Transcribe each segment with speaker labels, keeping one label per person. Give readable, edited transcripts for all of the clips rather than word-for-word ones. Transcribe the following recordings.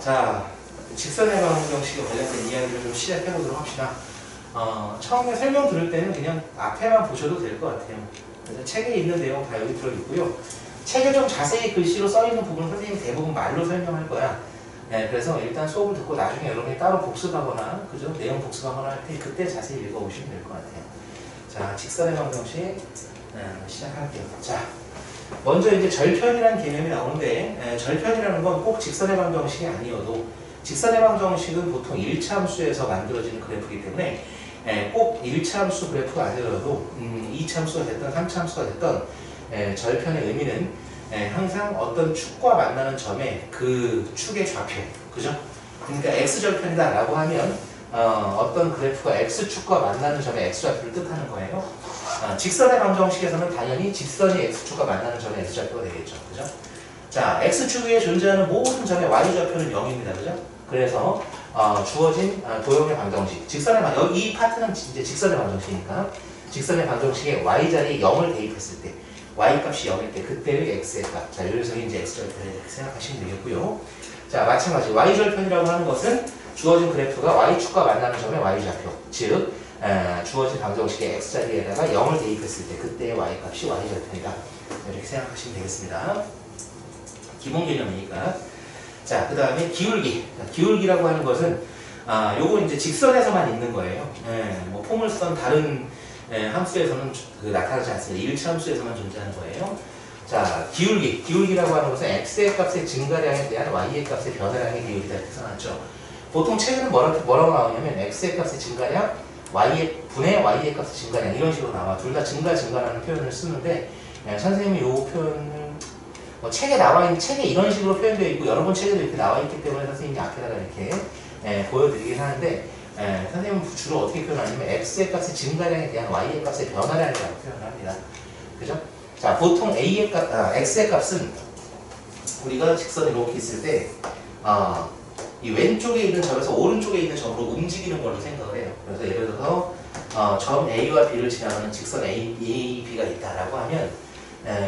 Speaker 1: 자, 직선의 방정식에 관련된 이야기를 좀 시작해보도록 합시다. 처음에 설명 들을 때는 그냥 앞에만 보셔도 될 것 같아요. 그래서 책에 있는 내용 다 여기 들어있고요. 책에 좀 자세히 글씨로 써있는 부분은 선생님이 대부분 말로 설명할 거야. 네, 그래서 일단 수업을 듣고 나중에 여러분이 따로 복습하거나, 그죠? 내용 복습하거나 할 때 그때 자세히 읽어보시면 될 것 같아요. 자, 직선의 방정식 시작할게요. 자, 먼저 이제 절편이라는 개념이 나오는데, 절편이라는 건 꼭 직선의 방정식이 아니어도 직선의 방정식은 보통 1차 함수에서 만들어지는 그래프이기 때문에 꼭 1차 함수 그래프가 아니더라도 2차 함수가 됐던 3차 함수가 됐던 절편의 의미는 항상 어떤 축과 만나는 점에 그 축의 좌표, 그죠? 그러니까 x절편이다 라고 하면 어떤 그래프가 x축과 만나는 점의 x좌표를 뜻하는 거예요. 직선의 방정식에서는 당연히 직선이 x축과 만나는 점의 x좌표가 되겠죠, 그죠? 자, x축 위에 존재하는 모든 점의 y좌표는 0입니다, 그죠? 그래서 주어진 도형의 방정식, 이 파트는 이제 직선의 방정식이니까 직선의 방정식에 y자리에 0을 대입했을 때 y값이 0일 때 그때의 x의 값, 자, 이 녀석이 이제 x절편을 이렇게 생각하시면 되겠고요. 자, 마찬가지 y절편이라고 하는 것은 주어진 그래프가 y축과 만나는 점의 y좌표, 즉 주어진 방정식의 x자리에다가 0을 대입했을 때 그때의 y값이 y절편이다, 이렇게 생각하시면 되겠습니다. 기본 개념이니까. 자, 그 다음에 기울기. 기울기라고 하는 것은 요거 이제 직선에서만 있는 거예요. 뭐 포물선 다른 함수에서는 나타나지 않습니다. 1차 함수에서만 존재하는 거예요. 자, 기울기라고 하는 것은 x의 값의 증가량에 대한 y의 값의 변화량의 기울기다, 이렇게 써놨죠. 보통 책에는 뭐라고 나오냐면 x의 값의 증가량, 분의 y의 값의 증가량, 이런 식으로 나와. 둘 다 증가라는 표현을 쓰는데 선생님이 요 표현을 책에 책에 이런 식으로 표현되어 있고 여러 번 책에도 이렇게 나와 있기 때문에 선생님이 앞에다가 이렇게 보여드리긴 하는데, 선생님은 주로 어떻게 표현하냐면 x의 값의 증가량에 대한 y의 값의 변화량이라고 표현을 합니다. 그죠? 자, 보통 x의 값은 우리가 직선이 이렇게 있을 때 이 왼쪽에 있는 점에서 오른쪽에 있는 점으로 움직이는 걸로 생각을 해요. 그래서 예를 들어서 점 A와 B를 지나가는 직선 A, B가 있다라고 하면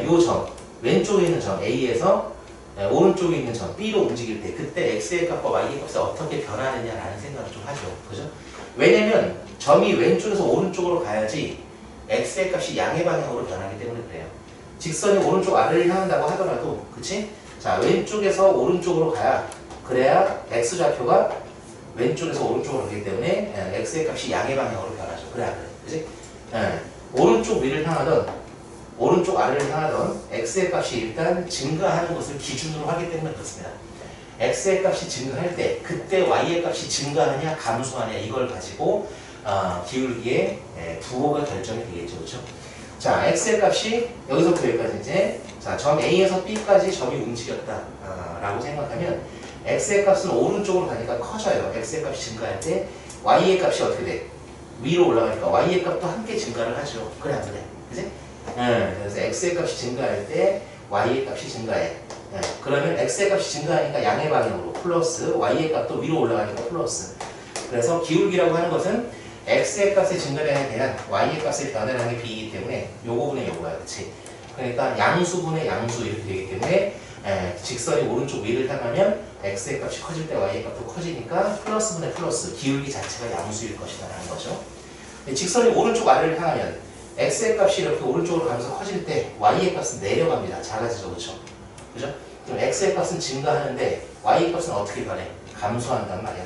Speaker 1: 이 점, 왼쪽에 있는 점 A에서 오른쪽에 있는 점 B로 움직일 때 그때 X의 값과 Y의 값이 어떻게 변하느냐라는 생각을 좀 하죠. 그죠? 왜냐면 점이 왼쪽에서 오른쪽으로 가야지 X의 값이 양의 방향으로 변하기 때문에 그래요. 직선이 오른쪽 아래를 향한다고 하더라도, 그치? 자, 왼쪽에서 오른쪽으로 그래야 X좌표가 왼쪽에서 오른쪽으로 가기 때문에 X의 값이 양의 방향으로 변하죠. 그래야 그래. 그치? 오른쪽 위를 향하던 오른쪽 아래를 향하던 x의 값이 일단 증가하는 것을 기준으로 하기 때문에 그렇습니다. x의 값이 증가할 때 그때 y의 값이 증가하냐 감소하냐 이걸 가지고 기울기의 부호가 결정이 되겠죠. 그렇죠? 자, x의 값이 여기서부터 여기까지 이제 점 A에서 B까지 점이 움직였다 라고 생각하면 x의 값은 오른쪽으로 가니까 커져요. x의 값이 증가할 때 y의 값이 어떻게 돼? 위로 올라가니까 y의 값도 함께 증가를 하죠. 그래 안 그래? 그치? 그래서 x의 값이 증가할 때 y의 값이 증가해. 그러면 x의 값이 증가하니까 양의 방향으로 플러스, y의 값도 위로 올라가니까 플러스. 그래서 기울기라고 하는 것은 x의 값의 증가량에 대한 y의 값의 변화량의 비이기 때문에 요거분의 요거야, 그렇지? 그러니까 양수분의 양수 이렇게 되기 때문에 직선이 오른쪽 위를 향하면 x의 값이 커질 때 y의 값도 커지니까 플러스분의 플러스, 기울기 자체가 양수일 것이다 라는 거죠. 직선이 오른쪽 아래를 향하면 x의 값이 이렇게 오른쪽으로 가면서 커질 때 y의 값은 내려갑니다. 작아지죠. 그렇죠? 그죠? 그럼 x의 값은 증가하는데 y의 값은 어떻게 변해? 감소한단 말이야.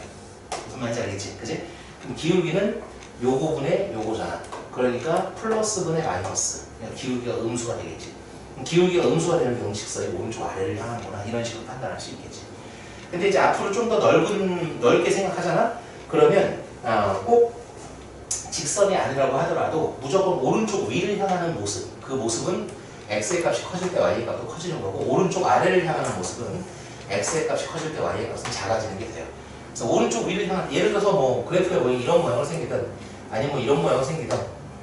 Speaker 1: 무슨 말인지 알겠지? 그지? 그럼 기울기는 요거분의 요거잖아. 그러니까 플러스분의 마이너스. 그러니까 기울기가 음수가 되겠지. 그럼 기울기가 음수가 되는 경우 직선이 오른쪽 아래를 향하는구나. 이런 식으로 판단할 수 있겠지. 근데 이제 앞으로 좀 더 넓게 생각하잖아? 그러면 꼭 직선이 아니라고 하더라도 무조건 오른쪽 위를 향하는 모습, 그 모습은 x의 값이 커질 때 y의 값도 커지는 거고, 오른쪽 아래를 향하는 모습은 x의 값이 커질 때 y의 값은 작아지는 게 돼요. 그래서 오른쪽 위를 향한, 예를 들어서 뭐 그래프에 뭐 이런 모양으로 생기든 아니면 뭐 이런 모양으로 생기든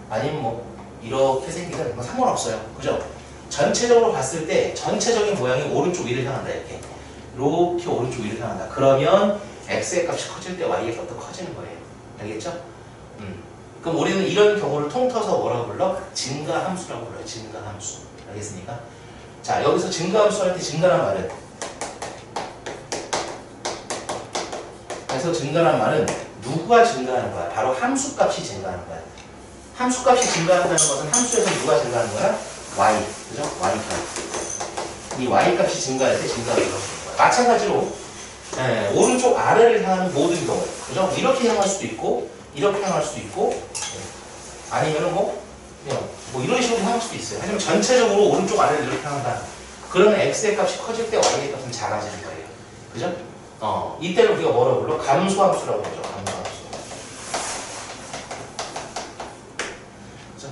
Speaker 1: 아니면 뭐 이렇게 생기든 뭐 상관없어요. 그죠? 전체적으로 봤을 때 전체적인 모양이 오른쪽 위를 향한다. 이렇게 오른쪽 위를 향한다. 그러면 x의 값이 커질 때 y의 값도 커지는 거예요. 알겠죠? 그럼 우리는 이런 경우를 통틀어서 뭐라고 불러? 증가함수라고 불러요. 증가함수. 알겠습니까? 자, 여기서 증가함수 할 때 증가란 말은 그래서 증가란 말은 누가 증가하는 거야? 바로 함수값이 증가하는 거야. 함수값이 증가한다는 것은 함수에서 누가 증가하는 거야? y, 그죠? y값. 이 y값이 증가할 때 증가하는 거야. 마찬가지로 오른쪽 아래를 향하는 모든 경우, 그죠? 이렇게 향할 수도 있고, 이렇게 향할 수도 있고, 아니면은 그냥 이런 식으로 향할 수도 있어요. 하지만 전체적으로 오른쪽 아래를 이렇게 향한다. 그러면 x의 값이 커질 때 y의 값은 작아지는 거예요. 그죠? 이때를 우리가 뭐라고 불러? 감소함수라고 하죠. 감소함수.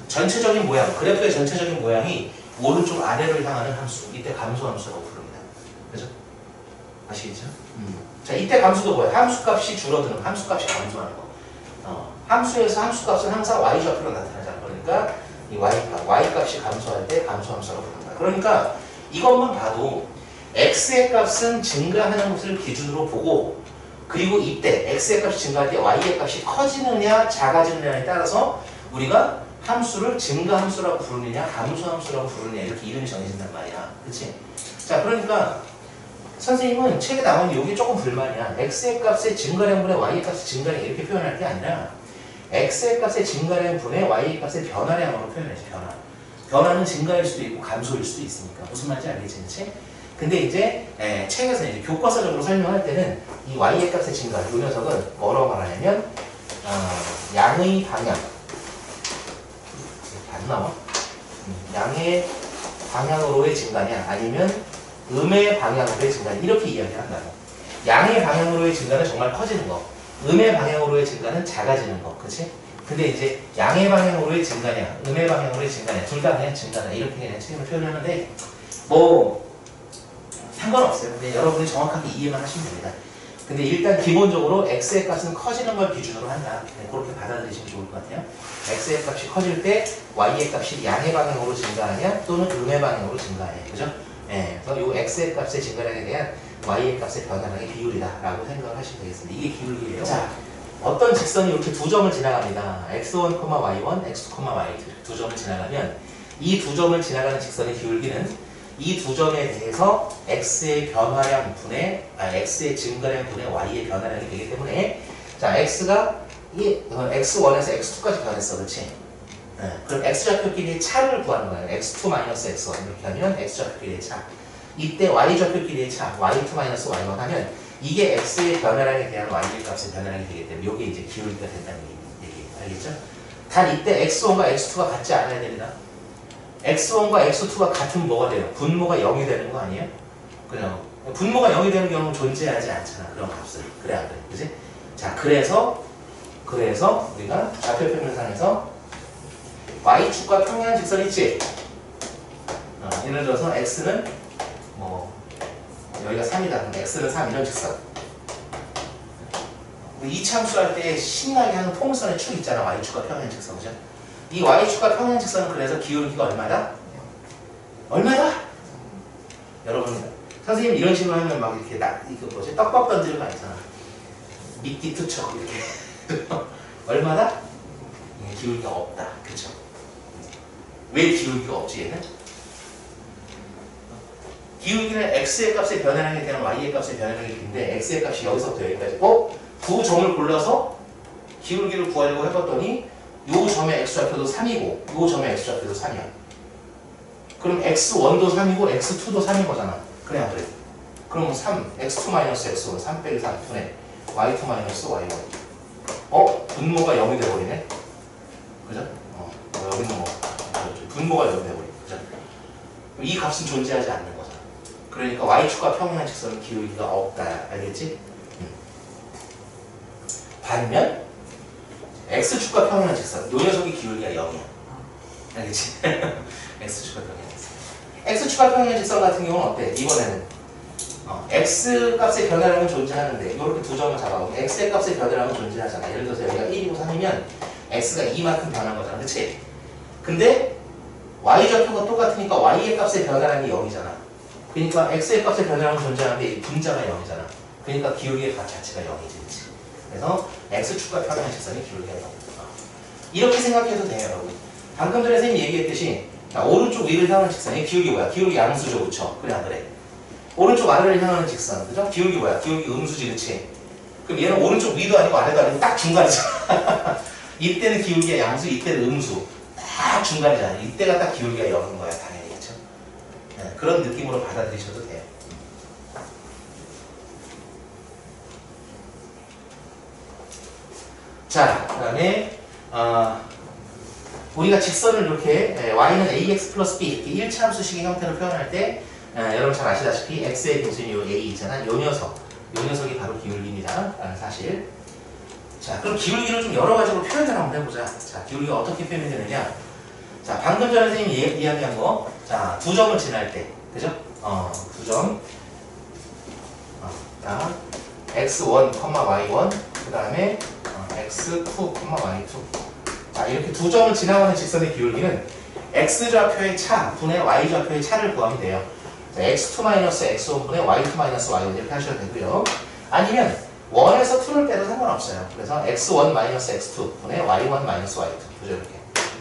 Speaker 1: 전체적인 모양, 그래프의 전체적인 모양이 오른쪽 아래를 향하는 함수. 이때 감소함수라고 부릅니다. 그죠? 아시겠죠? 자, 이때 감소도 뭐야? 함수값이 줄어드는, 함수값이 감소하는 거. 함수에서 함수값은 항상 y좌표로 나타나잖아. 그러니까 이 y값이 감소할 때 감소함수라고 부릅니다. 그러니까 이것만 봐도 x의 값은 증가하는 것을 기준으로 보고, 그리고 이때 x의 값이 증가할 때 y의 값이 커지느냐 작아지느냐에 따라서 우리가 함수를 증가함수라고 부르느냐 감소함수라고 부르느냐 이렇게 이름이 정해진단 말이야. 그치? 자, 그러니까 선생님은 책에 나오는 이게 조금 불만이야. x의 값의 증가량분의 y의 값의 증가량 이렇게 표현할 게 아니라 x의 값의 증가량분의 y의 값의 변화량으로 표현해야지. 변화는 증가일 수도 있고 감소일 수도 있으니까. 무슨 말인지 알겠지? 그치? 근데 이제 책에서 이제 교과서적으로 설명할 때는 이 y의 값의 증가, 이 녀석은 뭐라고 말하냐면 양의 방향, 안 나와? 양의 방향으로의 증가냐 아니면 음의 방향으로의 증가냐 이렇게 이야기를 한다고. 양의 방향으로의 증가는 정말 커지는 거, 음의 방향으로의 증가는 작아지는 거, 그치? 근데 이제 양의 방향으로의 증가냐 음의 방향으로의 증가냐 둘 다 그냥 증가다 이렇게 그냥 책임을 표현하는데 상관없어요. 근데 여러분이 정확하게 이해만 하시면 됩니다. 근데 일단 기본적으로 x의 값은 커지는 걸 기준으로 한다. 그렇게 받아들이시면 좋을 것 같아요. x의 값이 커질 때 y의 값이 양의 방향으로 증가하냐 또는 음의 방향으로 증가해. 그죠? 그래서 이 x의 값의 증가량에 대한 y의 값의 변화량의 비율이다 라고 생각을 하시면 되겠습니다. 이게 기울기예요. 자, 어떤 직선이 이렇게 두 점을 지나갑니다. x1, y1, x2, y2 두 점을 지나가면 이 두 점을 지나가는 직선의 기울기는 이 두 점에 대해서 x의 변화량 분의 x의 증가량 분의 y의 변화량이 되기 때문에 자 x가 x1에서 x2까지 변했어, 그렇지? 그럼 x좌표끼리의 차를 구하는 거예요. x2 마이너스 x1 이렇게 하면 x좌표끼리의 차. 이때 y좌표끼리의 차 y2 마이너스 y1 하면 이게 x의 변화량에 대한 y의 값의 변화량이 되기 때문에 이게 이제 기울기가 된다는 얘기예요. 알겠죠? 단 이때 x1과 x2가 같지 않아야 됩니다. x1과 x2가 같으면 뭐가 돼요? 분모가 0이 되는 거 아니에요? 그냥 분모가 0이 되는 경우는 존재하지 않잖아. 그런 값을. 그래 안 그래? 그지? 자, 그래서 우리가 좌표 평면상에서 y축과 평행 직선이 있지? 예를 들어서 x는 여기가 3이다. 그럼 x는 3 이런 직선. 우리 이차함수 할 때 신나게 하는 포물선의 축 있잖아. y축과 평행 직선. 그죠? 이 y축과 평행 직선은 그래서 기울기가 얼마다? 얼마다? 여러분, 선생님 이런 식으로 하면 막 이렇게 떡밥 던지는 거 아니잖아. 미끼 투척 이렇게. 얼마다? 기울기가 없다. 그쵸? 왜 기울기가 없지 얘는? 기울기는 x의 값의 변화량에 대한 y의 값의 변화량이 있는데 x의 값이 여기서부터 여기까지 두 점을 골라서 기울기를 구하려고 해봤더니 요 점의 x좌표도 3이고 요 점의 x좌표도 3이야. 그럼 x1도 3이고 x2도 3인 거잖아. 그래 안 그래? 그럼 3, x2 마이너스 x1 3 빼기 3분의 y2 마이너스 y1 분모가 0이 돼버리네. 그죠? 여기는 분모가 0이 돼버리네. 그죠? 이 값은 존재하지 않는 거잖아. 그러니까 y축과 평행한 직선은 기울기가 없다. 알겠지? 반면 x축과 평행한 직선, 요 녀석이 기울기가 0이야. 알겠지? x축과 평행한 직선. x축과 평행한 직선 같은 경우는 어때? 이번에는 x 값의 변화량은 존재하는데 이렇게 두 점을 잡아보면 x의 값의 변화량은 존재하잖아. 예를 들어서 여기가 1이고 3이면 x가 2만큼 변한 거잖아. 그치? 근데 y좌표가 똑같으니까 y의 값의 변화량이 0이잖아. 그러니까 x의 값의 변화량은 존재하는데 이 분자가 0이잖아. 그러니까 기울기의 값 자체가 0이지. 그치? 그래서 x축과 평행한 직선이 기울기가 0. 이렇게 생각해도 돼요, 여러분. 방금 전에 선생님이 얘기했듯이 자, 오른쪽 위를 향하는 직선이 기울기 뭐야? 기울기 양수죠, 그쵸? 그래 안 그래? 오른쪽 아래를 향하는 직선, 그죠? 기울기 뭐야? 기울기 음수지, 그치? 그럼 얘는 오른쪽 위도 아니고 아래도 아니고 딱 중간이잖아. 이때는 기울기가 양수, 이때는 음수. 딱 중간이잖아. 이때가 딱 기울기가 0인 거야, 당연히. 그쵸? 네, 그런 느낌으로 받아들이셔도 돼요. 자, 그 다음에 우리가 직선을 이렇게 y는 ax 플러스 b 이렇게 일차함수식의 형태로 표현할 때 여러분 잘 아시다시피 x의 대신이 요 a 있잖아. 요 녀석이 바로 기울기입니다. 라는 사실. 자, 그럼 기울기를 좀 여러 가지로 표현을 한번 해보자. 자, 기울기가 어떻게 표현이 되느냐. 자, 방금 전에 선생님이 이야기한 거. 자, 두 점을 지날 때. 그죠? 두 점. 자, x1, y1. 그 다음에 x2, y2. 자, 이렇게 두 점을 지나가는 직선의 기울기는 x좌표의 차 분의 y좌표의 차를 구하면 돼요. 자, x2-x1 분의 y2-y1 이렇게 하셔도 되고요. 아니면 1에서 2를 빼도 상관없어요. 그래서 x1-x2 분의 y1-y2. 그죠? 이렇게.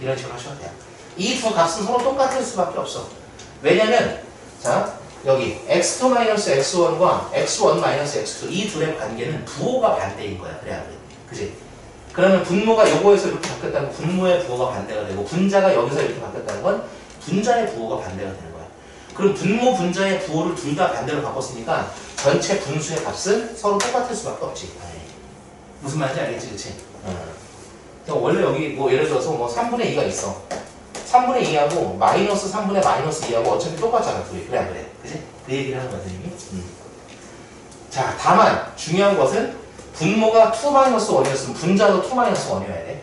Speaker 1: 이런 식으로 하셔도 돼요. 이 두 값은 서로 똑같을 수밖에 없어. 왜냐면, 자, 여기 x2-x1과 x1-x2 이 둘의 관계는 부호가 반대인 거야. 그래야 돼. 그지? 그러면 분모가 요거에서 이렇게 바뀌었다는 건 분모의 부호가 반대가 되고 분자가 여기서 이렇게 바뀌었다는 건 분자의 부호가 반대가 되는 거야. 그럼 분모, 분자의 부호를 둘 다 반대로 바꿨으니까 전체 분수의 값은 서로 똑같을 수밖에 없지. 무슨 말인지 알겠지? 그치? 원래 여기 뭐 예를 들어서 뭐 3분의 2가 있어. 3분의 2하고 마이너스 3분의 마이너스 2하고 어차피 똑같잖아. 둘이. 그래 안 그래? 그치? 그 얘기를 하는 거야 선생님이. 자, 다만 중요한 것은 분모가 2-1이었으면 분자도 2-1이어야 돼.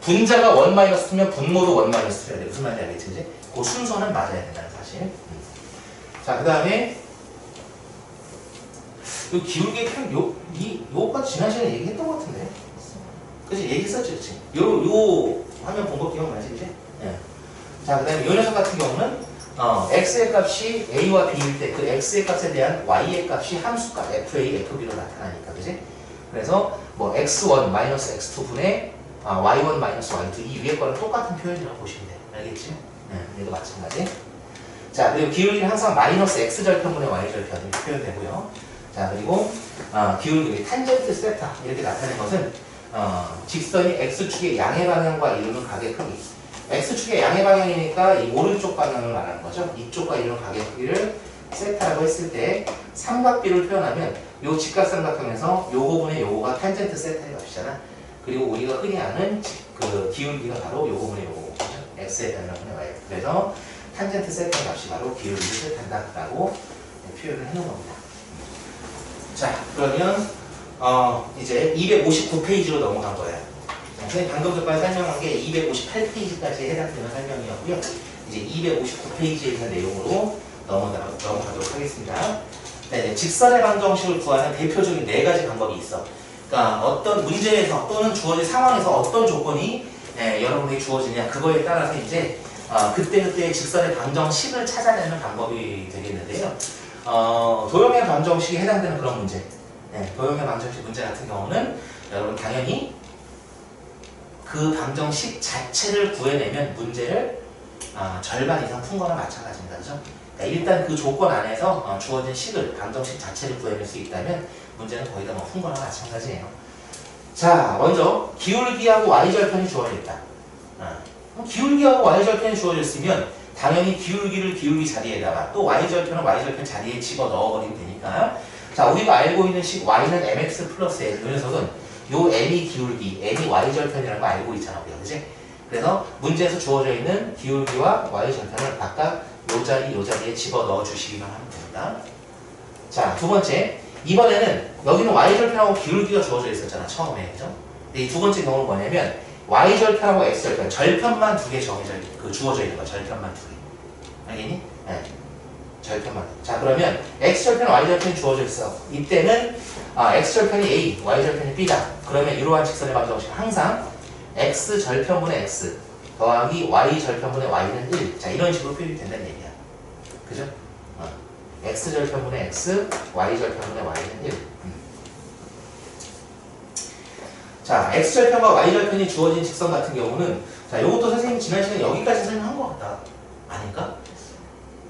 Speaker 1: 분자가 1-2면 분모도 1-2여야 돼. 무슨 말인지 알겠지? 그치? 그 순서는 맞아야 된다는 사실. 자, 그 다음에 요 기울기의 표현, 요까지 지난 시간에 얘기했던 것 같은데. 그치? 얘기했었지, 그치? 요 화면 본 거 기억나지, 그치? 예. 자, 그 다음에 요 녀석 같은 경우는, x의 값이 a와 b일 때 그 x의 값에 대한 y의 값이 함수값 fa, fb로 나타나니까, 그치? 그래서 뭐 x1 x2 분의 y1 y2 이 위에 거랑 똑같은 표현이라고 보시면 돼요. 알겠지? 예, 얘도 마찬가지. 자, 그리고 기울기는 항상 마이너스 x절편분의 y절편 이렇게 표현되고요. 자, 그리고 기울기 탄젠트 세타 이렇게 나타낸 것은 직선이 x축의 양의 방향과 이루는 각의 크기. x축의 양의 방향이니까 이 오른쪽 방향을 말하는 거죠. 이쪽과 이루는 각의 크기를 세타라고 했을 때 삼각비를 표현하면 요 직각삼각형에서 요거분의 요거가 탄젠트 세타의 값이잖아. 그리고 우리가 흔히 아는 그 기울기가 바로 요거분의 요거. x의 변화분의 y. 그래서 탄젠트 세타의 값이 바로 기울기를 뜻한다라고 표현을 해놓은 겁니다. 자, 그러면 이제 259페이지로 넘어간 거예요. 선생님 방금 전까지 설명한 게 258페이지까지 해당되는 설명이었고요. 이제 259페이지에 있는 내용으로 넘어가도록 하겠습니다. 네, 직선의 방정식을 구하는 대표적인 4가지 방법이 있어. 그러니까 어떤 문제에서 또는 주어진 상황에서 어떤 조건이 여러분에게 주어지냐 그거에 따라서 이제 그때그때 직선의 방정식을 찾아내는 방법이 되겠는데요. 도형의 방정식에 해당되는 그런 문제. 네, 도형의 방정식 문제 같은 경우는 여러분 당연히 그 방정식 자체를 구해내면 문제를 절반 이상 푼 거나 마찬가지입니다. 그죠? 그러니까 일단 그 조건 안에서 주어진 식을, 방정식 자체를 구해낼 수 있다면 문제는 거의 다 푼 거나 마찬가지예요. 자, 먼저 기울기하고 y절편이 주어져 있다. 기울기하고 y절편이 주어졌으면 당연히 기울기를 기울기 자리에다가 또 y절편은 y절편 자리에 집어 넣어버리면 되니까 자, 우리가 알고 있는 식 y는 mx 플러스 l 이 녀석은 요 m이 기울기, m이 y절편이라는 거 알고 있잖아 우리가. 그치? 그래서 문제에서 주어져 있는 기울기와 y절편을 각각 요 자리에 집어 넣어 주시기만 하면 됩니다. 자, 두 번째. 이번에는 여기는 y절편하고 기울기가 주어져 있었잖아 처음에. 그죠? 근데 이 두 번째 경우는 뭐냐면 y절편하고 x절편, 절편만 두 개 주어져 있는 거야. 절편만 두 개. 알겠니? 네. 절편만. 자, 그러면 x절편, y절편이 주어져 있어. 이때는 x절편이 a, y절편이 b다. 그러면 이러한 직선의 방정식 항상 x절편분의 x 더하기 y절편분의 y는 1. 자, 이런 식으로 표현이 된다는 얘기야. 그죠? x절편분의 x, y절편분의 y는 1. 자, x절편과 y절편이 주어진 직선 같은 경우는 자, 이것도 선생님 지난 시간에 여기까지 설명한 것 같다. 아닌가?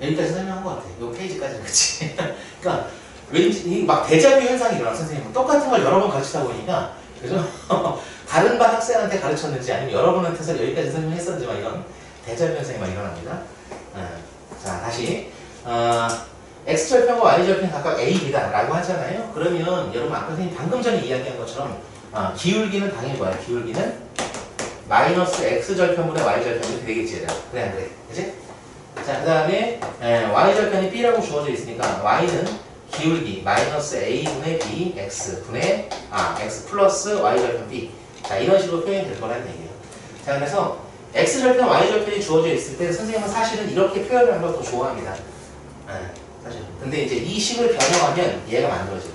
Speaker 1: 여기까지 설명한 것 같아. 이 페이지까지는 그치? 그러니까 왠지 막 데자뷰 현상이 일어나. 선생님 똑같은 걸 여러 번 가르치다 보니까 그죠? 다른 반 학생한테 가르쳤는지 아니면 여러분한테서 여기까지 설명했었는지 막 이런 데자뷰 현상이 막 일어납니다. 자 다시 x절편과 y절편 각각 a, b다 라고 하잖아요. 그러면 여러분 아까 선생님 방금 전에 이야기한 것처럼 기울기는 당연히 뭐야? 기울기는 마이너스 x절편분의 y절편이 되겠지 얘들아. 그래 안 그래? 그치? 자 그 다음에 y절편이 b라고 주어져 있으니까 y는 기울기 마이너스 a분의 b x분의 x 플러스 y절편 b. 자 이런 식으로 표현이 될 거라는 얘기예요. 자 그래서 x절편 y절편이 주어져 있을 때 선생님은 사실은 이렇게 표현하는 걸 더 좋아합니다. 사실. 근데 이제 이 식을 변형하면 얘가 만들어져요.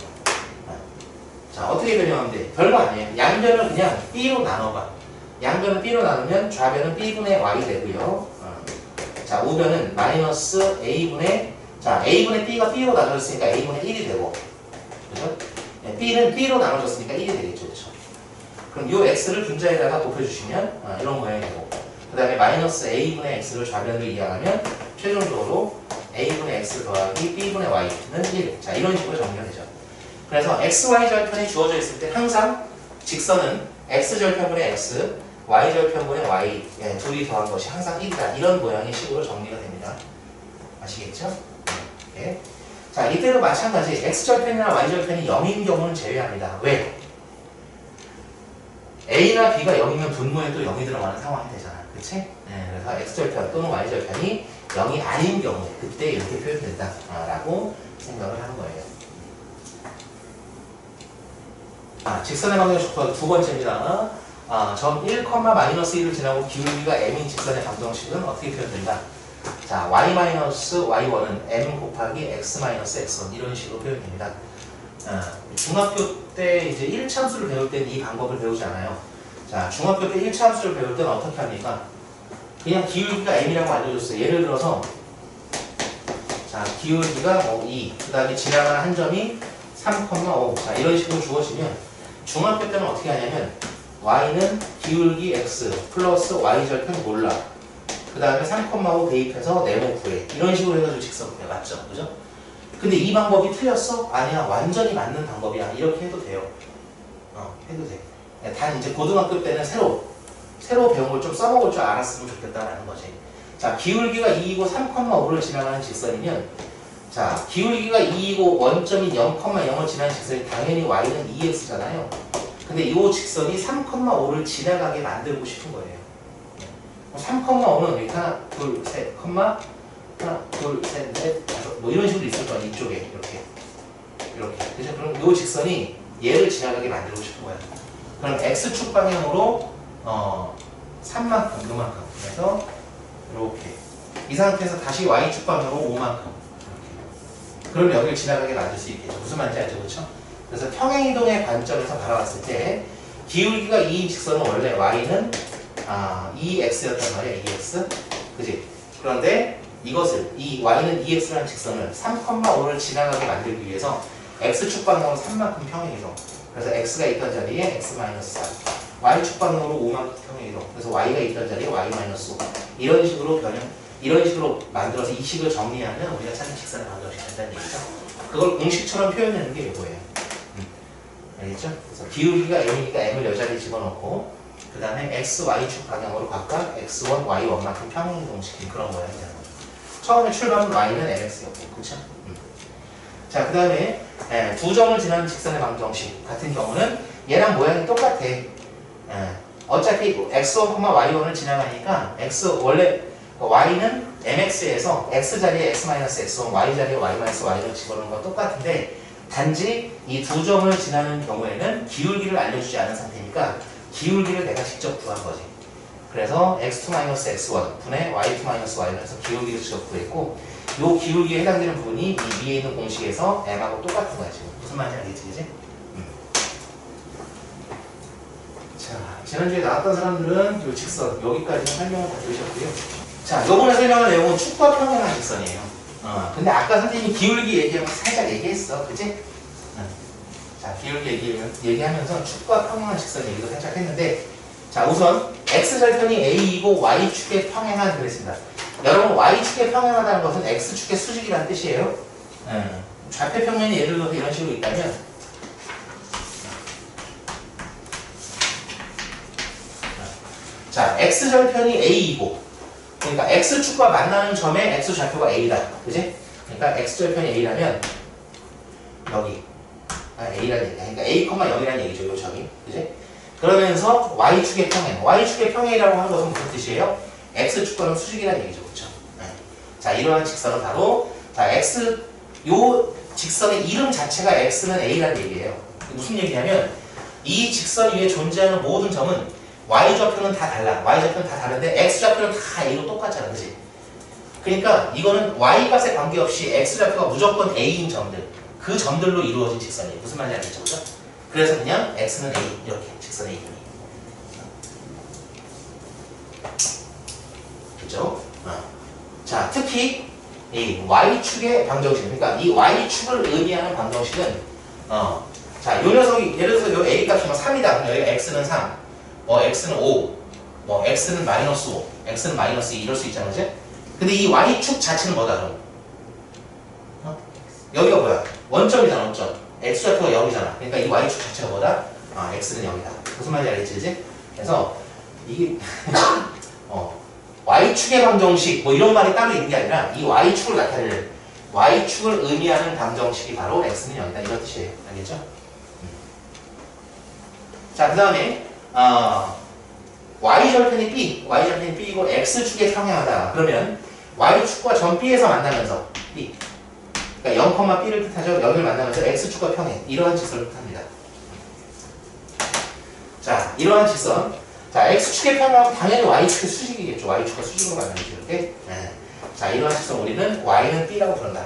Speaker 1: 자 어떻게 변형하면 돼? 별거 아니에요. 양변을 그냥 b로 나눠봐. 양변을 b로 나누면 좌변은 b분의 y 되고요. 자 우변은 마이너스 a분의 a분의 b가 b로 나눠졌으니까 a분의 1이 되고, 그죠? b는 b로 나눠졌으니까 1이 되겠죠, 그렇죠? 그럼 이 x를 분자에다가 곱해주시면 이런 모양이 되고, 그 다음에 마이너스 a분의 x를 좌변으로 이항하면 최종적으로 a분의 x 더하기 b분의 y는 1. 자 이런 식으로 정리가 되죠. 그래서 x, y 절편이 주어져 있을 때 항상 직선은 x 절편분의 x, y 절편분의 y 둘이 더한 것이 항상 1이다. 이런 모양의 식으로 정리가 됩니다. 아시겠죠? 네. 자 이때도 마찬가지 x절편이나 y절편이 0인 경우는 제외합니다. 왜? a나 b가 0이면 분모에 또 0이 들어가는 상황이 되잖아. 그치? 네, 그래서 x절편 또는 y절편이 0이 아닌 경우에 그때 이렇게 표현된다 라고 생각을 하는 거예요. 직선의 방정식 두 번째입니다. 점 1,-1을 지나고 기울기가 m인 직선의 방정식은 어떻게 표현된다? 자, y-y1은 m 곱하기 x-x1 이런 식으로 표현됩니다. 중학교 때 이제 1차함수를 배울 때는 이 방법을 배우지 않아요. 자, 중학교 때 1차함수를 배울 때는 어떻게 합니까? 그냥 기울기가 m이라고 알려줬어요. 예를 들어서 자, 기울기가 2, 그 다음에 지나가는 한 점이 3,5. 자, 이런 식으로 주어지면 중학교 때는 어떻게 하냐면 y는 기울기 x 플러스 y절편 몰라. 그 다음에 3,5 대입해서 네모 구해. 이런 식으로 해가지고 직선 구해. 맞죠? 그죠? 근데 이 방법이 틀렸어? 아니야. 완전히 맞는 방법이야. 이렇게 해도 돼요. 해도 돼. 단 이제 고등학교 때는 새로 배운 걸 좀 써먹을 줄 알았으면 좋겠다라는 거지. 자, 기울기가 2이고 3,5를 지나가는 직선이면 자, 기울기가 2이고 원점인 0,0을 지나는 직선이 당연히 y는 2x잖아요. 근데 이 직선이 3,5를 지나가게 만들고 싶은 거예요. 3,5는 여기 하나, 둘, 셋, 하나, 둘, 셋, 넷, 다섯 뭐 이런 식으로 있을 거야. 이쪽에 이렇게 그래서 그럼 이 직선이 얘를 지나가게 만들고 싶은 거야. 그럼 x축 방향으로 3만큼, 요만큼. 그래서 이렇게 이 상태에서 다시 y축 방향으로 5만큼. 그럼 여기를 지나가게 만들 수 있겠죠. 무슨 말인지 알죠, 그렇죠? 그래서 평행이동의 관점에서 바라봤을 때 기울기가 2인 직선은 원래 y는 2x였단 말이야, 2x. 그지? 그런데 이것을, 이 y는 2x라는 직선을 3,5를 지나가게 만들기 위해서 x축 방향으로 3만큼 평행이동. 그래서 x가 있던 자리에 x-4. y축 방향으로 5만큼 평행이동. 그래서 y가 있던 자리에 y-5. 이런 식으로 만들어서 이 식을 정리하면 우리가 찾는 직선의 방정식이 된다는 얘기죠. 그걸 공식처럼 표현하는 게 이거예요. 알겠죠? 그래서 기울기가 m이니까 m을 여자리에 집어넣고 그 다음에 x, y축 방향으로 각각 x1, y1만큼 평행이동시킨 그런 모양이 되는 거죠. 처음에 출발은 y는 mx였고, 그쵸? 자, 그 다음에 두 점을 지나는 직선의 방정식 같은 경우는 얘랑 모양이 똑같아. 어차피 x1, y1을 지나가니까 원래 y는 mx에서 x 자리에 x-x1, y 자리에 y-y를 집어넣는 건 똑같은데 단지 이 두 점을 지나는 경우에는 기울기를 알려주지 않은 상태니까 기울기를 내가 직접 구한 거지. 그래서 x2-x1 분의 y2-y를 해서 기울기를 직접 구했고 이 기울기에 해당되는 부분이 이 위에 있는 공식에서 m하고 똑같은 거야 지금. 무슨 말인지 알겠지, 그지? 자, 지난주에 나왔던 사람들은 이 직선 여기까지 설명을 다 들으셨고요. 자, 요번에 설명할 내용은 축과 평행한 직선이에요. 근데 아까 선생님이 기울기 얘기하면서 살짝 얘기했어, 그치? 자, 기울기 얘기하면서 축과 평행한 직선 얘기도 살짝 했는데 자, 우선 x절편이 a이고 y축에 평행한 그랬습니다. 여러분 y축에 평행하다는 것은 x축의 수직이라는 뜻이에요. 좌표 평면이 예를 들어서 이런 식으로 있다면 자, x절편이 a이고 그러니까 x축과 만나는 점의 x좌표가 a다. 그지? 그러니까 x절편이 a라면 여기 a라는 얘기야. 그러니까 a, 0이라는 얘기죠. 요 점이. 그지? 그러면서 y축의 평행. y축의 평행이라고 하는 것은 무슨 뜻이에요? x축과는 수직이라는 얘기죠. 그렇죠? 네. 자, 이러한 직선은 바로 자, x 요 직선의 이름 자체가 x는 a라는 얘기예요. 무슨 얘기냐면 이 직선 위에 존재하는 모든 점은 y좌표는 다 달라. y좌표는 다 다른데 x좌표는 다 a로 똑같잖아. 그지? 그러니까 이거는 y값에 관계없이 x좌표가 무조건 a인 점들 그 점들로 이루어진 직선이에요. 무슨 말인지 알겠죠? 그죠? 그래서 그냥 x는 a 이렇게 직선의 이름이 그죠? 자, 특히 이 y축의 방정식 그러니까 이 y축을 의미하는 방정식은 자, 요 녀석이 예를 들어서 요 a 값이 3이다. 그럼 여기가 x는 3 x는 5 x는 마이너스 5 x는 마이너스 2 이럴 수 있잖아. 그지? 근데 이 y축 자체는 뭐다 그럼? 여기가 뭐야? 원점이잖아. 원점 x좌표가 0이잖아. 그러니까 이 y축 자체가 뭐다? x는 0이다. 무슨 말인지 알겠지? 그지? 그래서 이게 y축의 방정식 뭐 이런 말이 따로 있는 게 아니라 이 y축을 나타내는 y축을 의미하는 방정식이 바로 x는 0이다. 이런 뜻이에요. 알겠죠? 자, 그 다음에 y절편이 b이고 x축에 평행하다. 그러면 y축과 점 b에서 만나면서 b 그러니까 0,b를 뜻하죠. 0을 만나면서 x축과 평행 이러한 직선을 뜻합니다. 자, 이러한 직선 자, x축에 평행하면 당연히 y축의 수직이겠죠. y축과 수직으로 만나죠. 이렇게 자, 이러한 직선 우리는 y는 b라고 부른다.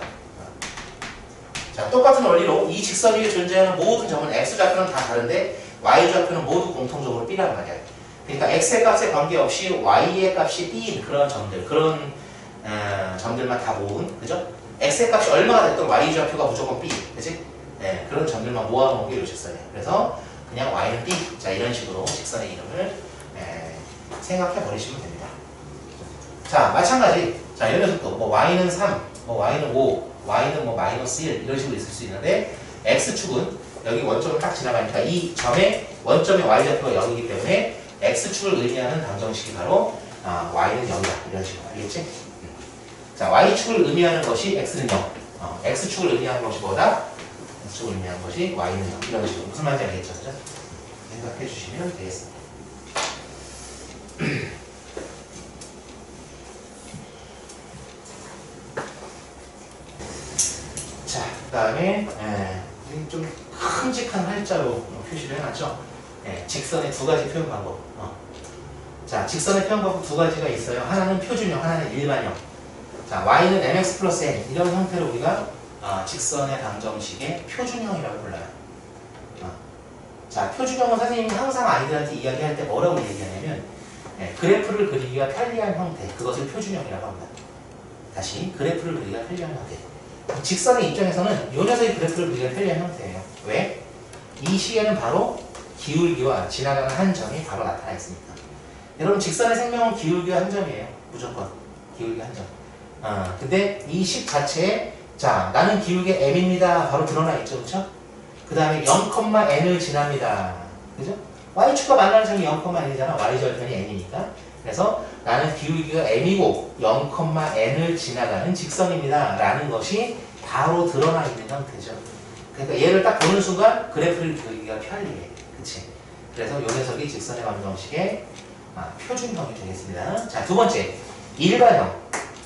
Speaker 1: 자, 똑같은 원리로 이 직선 위에 존재하는 모든 점은 x좌표는 다 다른데 y좌표는 모두 공통적으로 b란 말이야. 그러니까 x의 값에 관계없이 y의 값이 b인 그런 점들 그런 점들만 다 모은 그죠? x의 값이 얼마가 됐든 y좌표가 무조건 b 그치? 네, 그런 점들만 모아놓은 게 이 직선이에요. 그래서 그냥 y는 b 자, 이런 식으로 직선의 이름을 생각해 버리시면 됩니다. 자, 마찬가지 자, 이런 녀석도 뭐 y는 3 뭐 y는 5 y는 뭐 마이너스 1 이런 식으로 있을 수 있는데 x축은 여기 원점을 딱 지나가니까 이 점의 원점의 y좌표가 0이기 때문에 x축을 의미하는 방정식이 바로 y는 0이다. 이런 식으로 알겠지? 자, y축을 의미하는 것이 x는 0 x축을 의미하는 것이 뭐다? x축을 의미하는 것이 y는 0 이런 식으로 무슨 말인지 알겠죠? 그죠? 생각해 주시면 되겠습니다. 자, 그 다음에 좀 큼직한 활자로 표시를 해놨죠. 직선의 두 가지 표현 방법. 자, 직선의 표현 방법 두 가지가 있어요. 하나는 표준형, 하나는 일반형. 자, y는 mx 플러스 n 이런 형태로 우리가 직선의 방정식의 표준형이라고 불러요. 자, 표준형은 선생님이 항상 아이들한테 이야기할 때 뭐라고 얘기하냐면 그래프를 그리기가 편리한 형태, 그것을 표준형이라고 합니다. 다시, 그래프를 그리기가 편리한 형태. 직선의 입장에서는 이 녀석의 그래프를 그리기가 편리한 형태예요. 왜? 이 시에는 바로 기울기와 지나가는 한 점이 바로 나타나 있으니까. 여러분, 직선의 생명은 기울기와 한 점이에요. 무조건. 기울기 한 점. 근데 이 식 자체에 자, 나는 기울기 m입니다. 바로 드러나 있죠. 그쵸? 그 다음에 0,n을 지납니다. 그죠? y축과 만나는 점이 0,n이잖아. y절편이 n이니까. 그래서 나는 기울기가 m이고 0,n을 지나가는 직선입니다. 라는 것이 바로 드러나 있는 형태죠. 그러니까 얘를 딱 보는 순간 그래프를 그리기가 편리해. 그치? 그래서 요 녀석이 직선의 방정식의 표준형이 되겠습니다. 자, 두 번째. 일반형.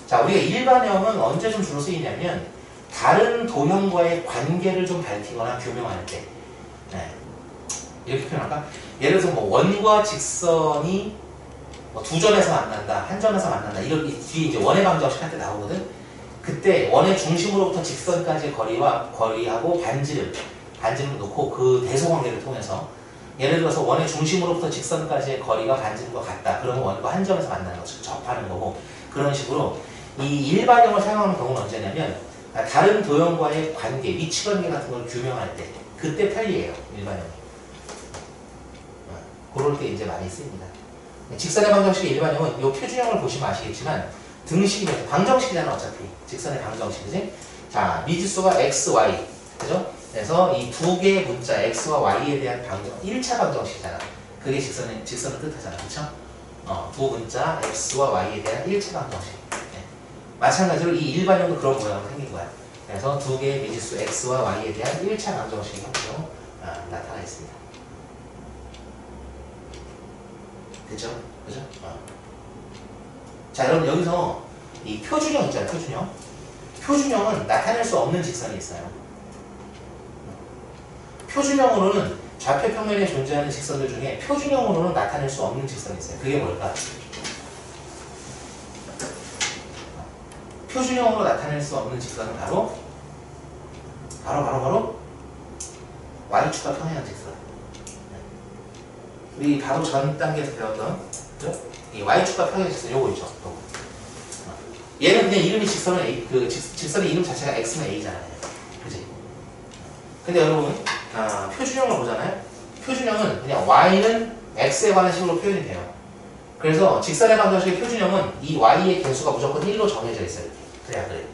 Speaker 1: 자, 우리가 일반형은 언제 좀 주로 쓰이냐면 다른 도형과의 관계를 좀 밝히거나 규명할 때. 이렇게 표현할까? 예를 들어서 뭐 원과 직선이 뭐 두 점에서 만난다, 한 점에서 만난다. 이런 뒤에 이제 원의 방정식 할 때 나오거든. 그때 원의 중심으로부터 직선까지의 거리하고 반지름 놓고 그 대소관계를 통해서 예를 들어서 원의 중심으로부터 직선까지의 거리가 반지름과 같다. 그러면 원과 한 점에서 만나는 것을 접하는 거고 그런 식으로 이 일반형을 사용하는 경우는 언제냐면 다른 도형과의 관계, 위치관계 같은 걸 규명할 때 그때 편리해요. 일반형이. 그럴 때 이제 많이 쓰입니다. 직선의 방정식의 일반형은 이 표준형을 보시면 아시겠지만 등식이면서 방정식이잖아 어차피. 직선의 방정식, 그지? 자, 미지수가 x, y. 그죠? 그래서 이 두 개의 문자 x와 y에 대한 방정, 1차 방정식이잖아. 그게 직선을 뜻하잖아. 그쵸? 두 문자 x와 y에 대한 1차 방정식. 네. 마찬가지로 이 일반형도 그런 모양으로 생긴 거야. 그래서 두 개의 미지수 x와 y에 대한 1차 방정식 형태로 나타나 있습니다. 됐죠? 그죠? 자, 여러분 여기서 이 표준형 있잖아요. 표준형. 표준형은 나타낼 수 없는 직선이 있어요. 표준형으로는 좌표 평면에 존재하는 직선들 중에 표준형으로는 나타낼 수 없는 직선이 있어요. 그게 뭘까? 표준형으로 나타낼 수 없는 직선은 바로 Y축과 평행한 직선. 우리 바로 전 단계에서 배웠던 이 Y축과 평행한 직선 요거 있죠. 얘는 그냥 이름이 직선은 A, 그 직선의 이름 자체가 X는 A잖아요. 그지? 근데 여러분, 표준형을 보잖아요. 표준형은 그냥 Y는 X에 관한 식으로 표현이 돼요. 그래서 직선의 방정식의 표준형은 이 Y의 개수가 무조건 1로 정해져 있어요. 그래야 그래.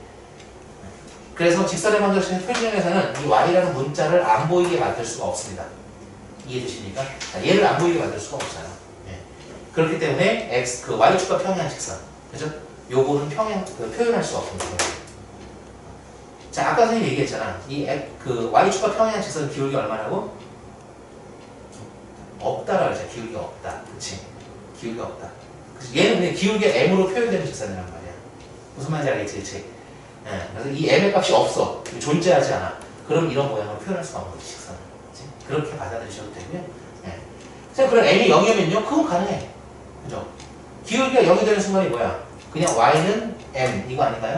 Speaker 1: 그래서 직선의 방정식의 표준형에서는 이 Y라는 문자를 안 보이게 만들 수가 없습니다. 이해해 주십니까? 얘를 안 보이게 만들 수가 없잖아. 네. 그렇기 때문에 그 Y축과 평행한 직선. 그죠? 요거는 표현할 수 없는 거예요. 자, 아까 선생님이 얘기했잖아. 그 Y축과 평행한 직선 기울기 얼마라고? 없다라고 했잖아. 기울기가 없다. 그치? 기울기가 없다. 그치? 얘는 그냥 기울기가 M으로 표현되는 직선이란 말이야. 무슨 말인지 알겠지? 그치? 네. 그래서 이 M의 값이 없어. 존재하지 않아. 그럼 이런 모양으로 표현할 수가 없는 거지, 직선은. 그치? 그렇게 받아들이셔도 되고요. 네. 그럼 M이 0이면요? 그건 가능해. 그죠? 기울기가 0이 되는 순간이 뭐야? 그냥 Y는 M, 이거 아닌가요?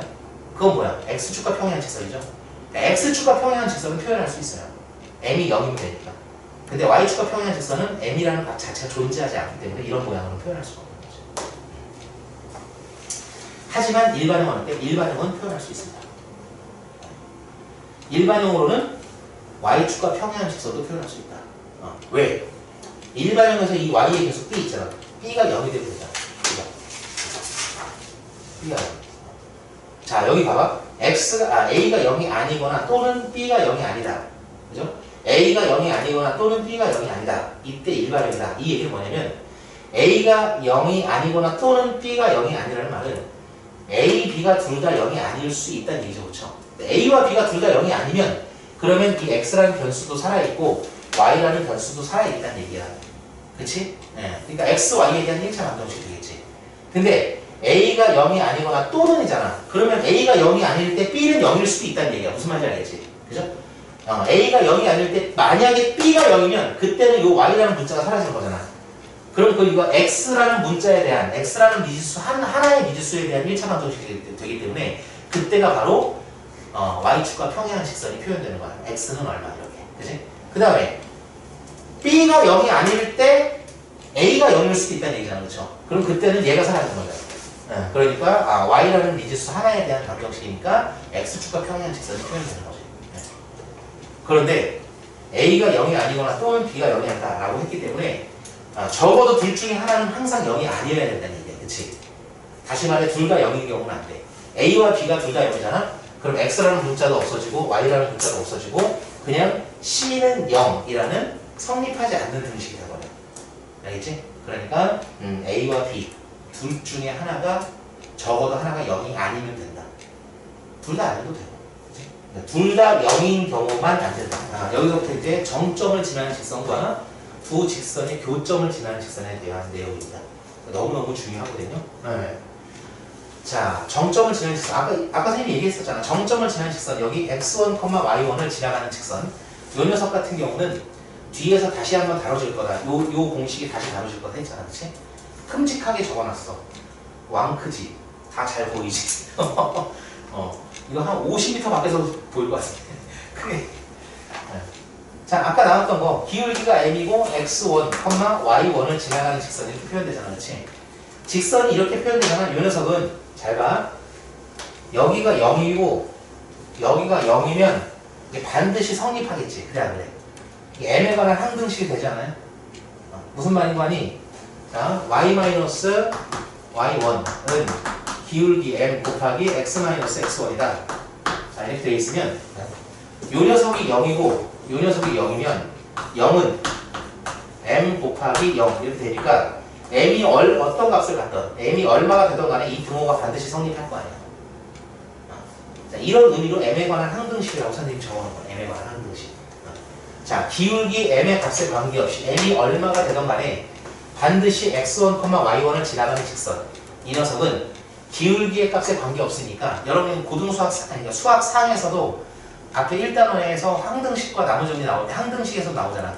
Speaker 1: 그건 뭐야? X축과 평행한 직선이죠? X축과 평행한 직선은 표현할 수 있어요. M이 0이면 되니까. 근데 Y축과 평행한 직선은 M이라는 값 자체가 존재하지 않기 때문에 이런 모양으로 표현할 수가 없는 거죠. 하지만 일반형은 어때? 일반형은 표현할 수 있습니다. 일반형으로는 Y축과 평행한 직선도 표현할 수 있다. 왜? 일반형에서 이 Y의 개수 B 있잖아. B가 0이 되면 되잖아. B가 0. 자, 여기 봐봐. A가 0이 아니거나 또는 B가 0이 아니다. 그죠? A가 0이 아니거나 또는 B가 0이 아니다. 이때 일반형이다. 이 얘기는 뭐냐면 A가 0이 아니거나 또는 B가 0이 아니라는 말은 A, B가 둘 다 0이 아닐 수 있다는 얘기죠. 그렇죠? A와 B가 둘 다 0이 아니면 그러면 이 X라는 변수도 살아있고 Y라는 변수도 살아있다는 얘기야. 그치? 네. 그러니까 X, Y에 대한 1차 방정식이 되겠지. 근데 A가 0이 아니거나 또는이잖아. 그러면 A가 0이 아닐 때 B는 0일 수도 있다는 얘기야. 무슨 말인지 알겠지? 그죠? A가 0이 아닐 때 만약에 B가 0이면 그때는 요 Y라는 문자가 사라지는 거잖아. 그럼 이거 X라는 문자에 대한 X라는 미지수 하나의 미지수에 대한 1차 방정식이 되기 때문에 그때가 바로 Y축과 평행한 직선이 표현되는 거야. X는 얼마 이렇게. 그지? 그 다음에 B가 0이 아닐 때 A가 0일 수도 있다는 얘기잖아. 그렇죠? 그럼 그때는 얘가 사라지는 거잖아. 그러니까 Y라는 미지수 하나에 대한 방정식이니까 X축과 평행한 직선이 표현되는 거지. 그런데 A가 0이 아니거나 또는 B가 0이 아니다 라고 했기 때문에 적어도 둘 중에 하나는 항상 0이 아니어야 된다는 얘기야. 그치? 다시 말해 둘 다 0인 경우는 안 돼. A와 B가 둘 다 0이잖아? 그럼 X라는 문자도 없어지고 Y라는 문자도 없어지고 그냥 C는 0이라는 성립하지 않는 등식이 돼버려. 알겠지? 그러니까 A와 B 둘 중에 하나가 적어도 하나가 0이 아니면 된다. 둘 다 아니어도 되고. 둘 다 0인 경우만 안 된다. 여기서부터 이제 정점을 지나는 직선과 두 직선의 교점을 지나는 직선에 대한 내용입니다. 너무너무 중요하거든요. 네. 자, 정점을 지나는 직선. 아까 선생님이 얘기했었잖아. 정점을 지나는 직선. 여기 x1, y1을 지나가는 직선. 요 녀석 같은 경우는 뒤에서 다시 한번 다뤄질 거다. 요 공식이 다시 다뤄질 거다 했잖아. 그치? 큼직하게 적어놨어. 왕크지. 다 잘 보이지? 이거 한 50m 밖에서 보일 것 같은데. 크게. 네. 자, 아까 나왔던 거. 기울기가 m이고 x1, y1을 지나가는 직선이 이렇게 표현되잖아. 그치? 직선이 이렇게 표현되잖아. 이 녀석은 잘 봐. 여기가 0이고 여기가 0이면 이게 반드시 성립하겠지. 그래 안 그래? m에 관한 항등식이 되지 않아요? 무슨 말인 거 아니? 자, y-y1은 기울기 m 곱하기 x-x1이다. 자, 자, 이렇게 되어 있으면 요 녀석이 0이고 요 녀석이 0이면 0은 m 곱하기 0 이렇게 되니까 m이 어떤 값을 갖던 m이 얼마가 되던 간에 이 등호가 반드시 성립할 거 아니야. 자, 이런 의미로 m에 관한 항등식이라고 선생님이 적어놓은 거야. m에 관한 항등식. 자, 기울기 m의 값에 관계없이 m이 얼마가 되던 간에 반드시 x1, y1을 지나가는 직선. 이 녀석은 기울기의 값에 관계없으니까 여러분 고등수학, 아니, 수학 상에서도 앞에 1단원에서 항등식과 나무정리 나올 때 항등식에서 나오잖아.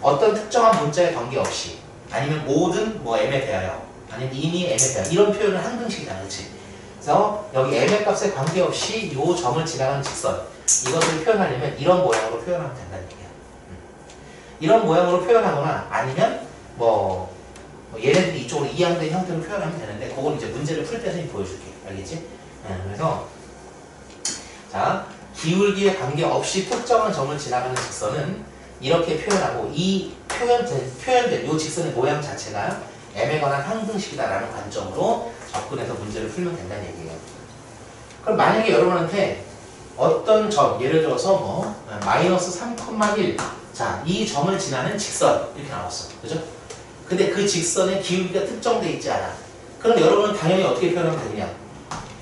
Speaker 1: 어떤 특정한 문자에 관계없이 아니면 모든 뭐 m에 대하여 아니면 이미 m에 대하여 이런 표현은 항등식이잖아. 그렇지? 그래서 여기 m의 값에 관계없이 요 점을 지나가는 직선 이것을 표현하려면 이런 모양으로 표현하면 된다는 얘기야. 이런 모양으로 표현하거나 아니면 뭐 얘네들이 이쪽으로 이항된 형태로 표현하면 되는데 그건 이제 문제를 풀 때 선생님이 보여줄게. 알겠지? 그래서 자 기울기에 관계없이 특정한 점을 지나가는 직선은 이렇게 표현하고 이 표현된 이 직선의 모양 자체가 m에 관한 항등식이다라는 관점으로 접근해서 문제를 풀면 된다는 얘기예요. 그럼 만약에 여러분한테 어떤 점, 예를 들어서 뭐 마이너스 3,1 자, 이 점을 지나는 직선 이렇게 나왔어. 그죠? 근데 그 직선의 기울기가 특정되어 있지 않아. 그럼 여러분은 당연히 어떻게 표현하면 되느냐?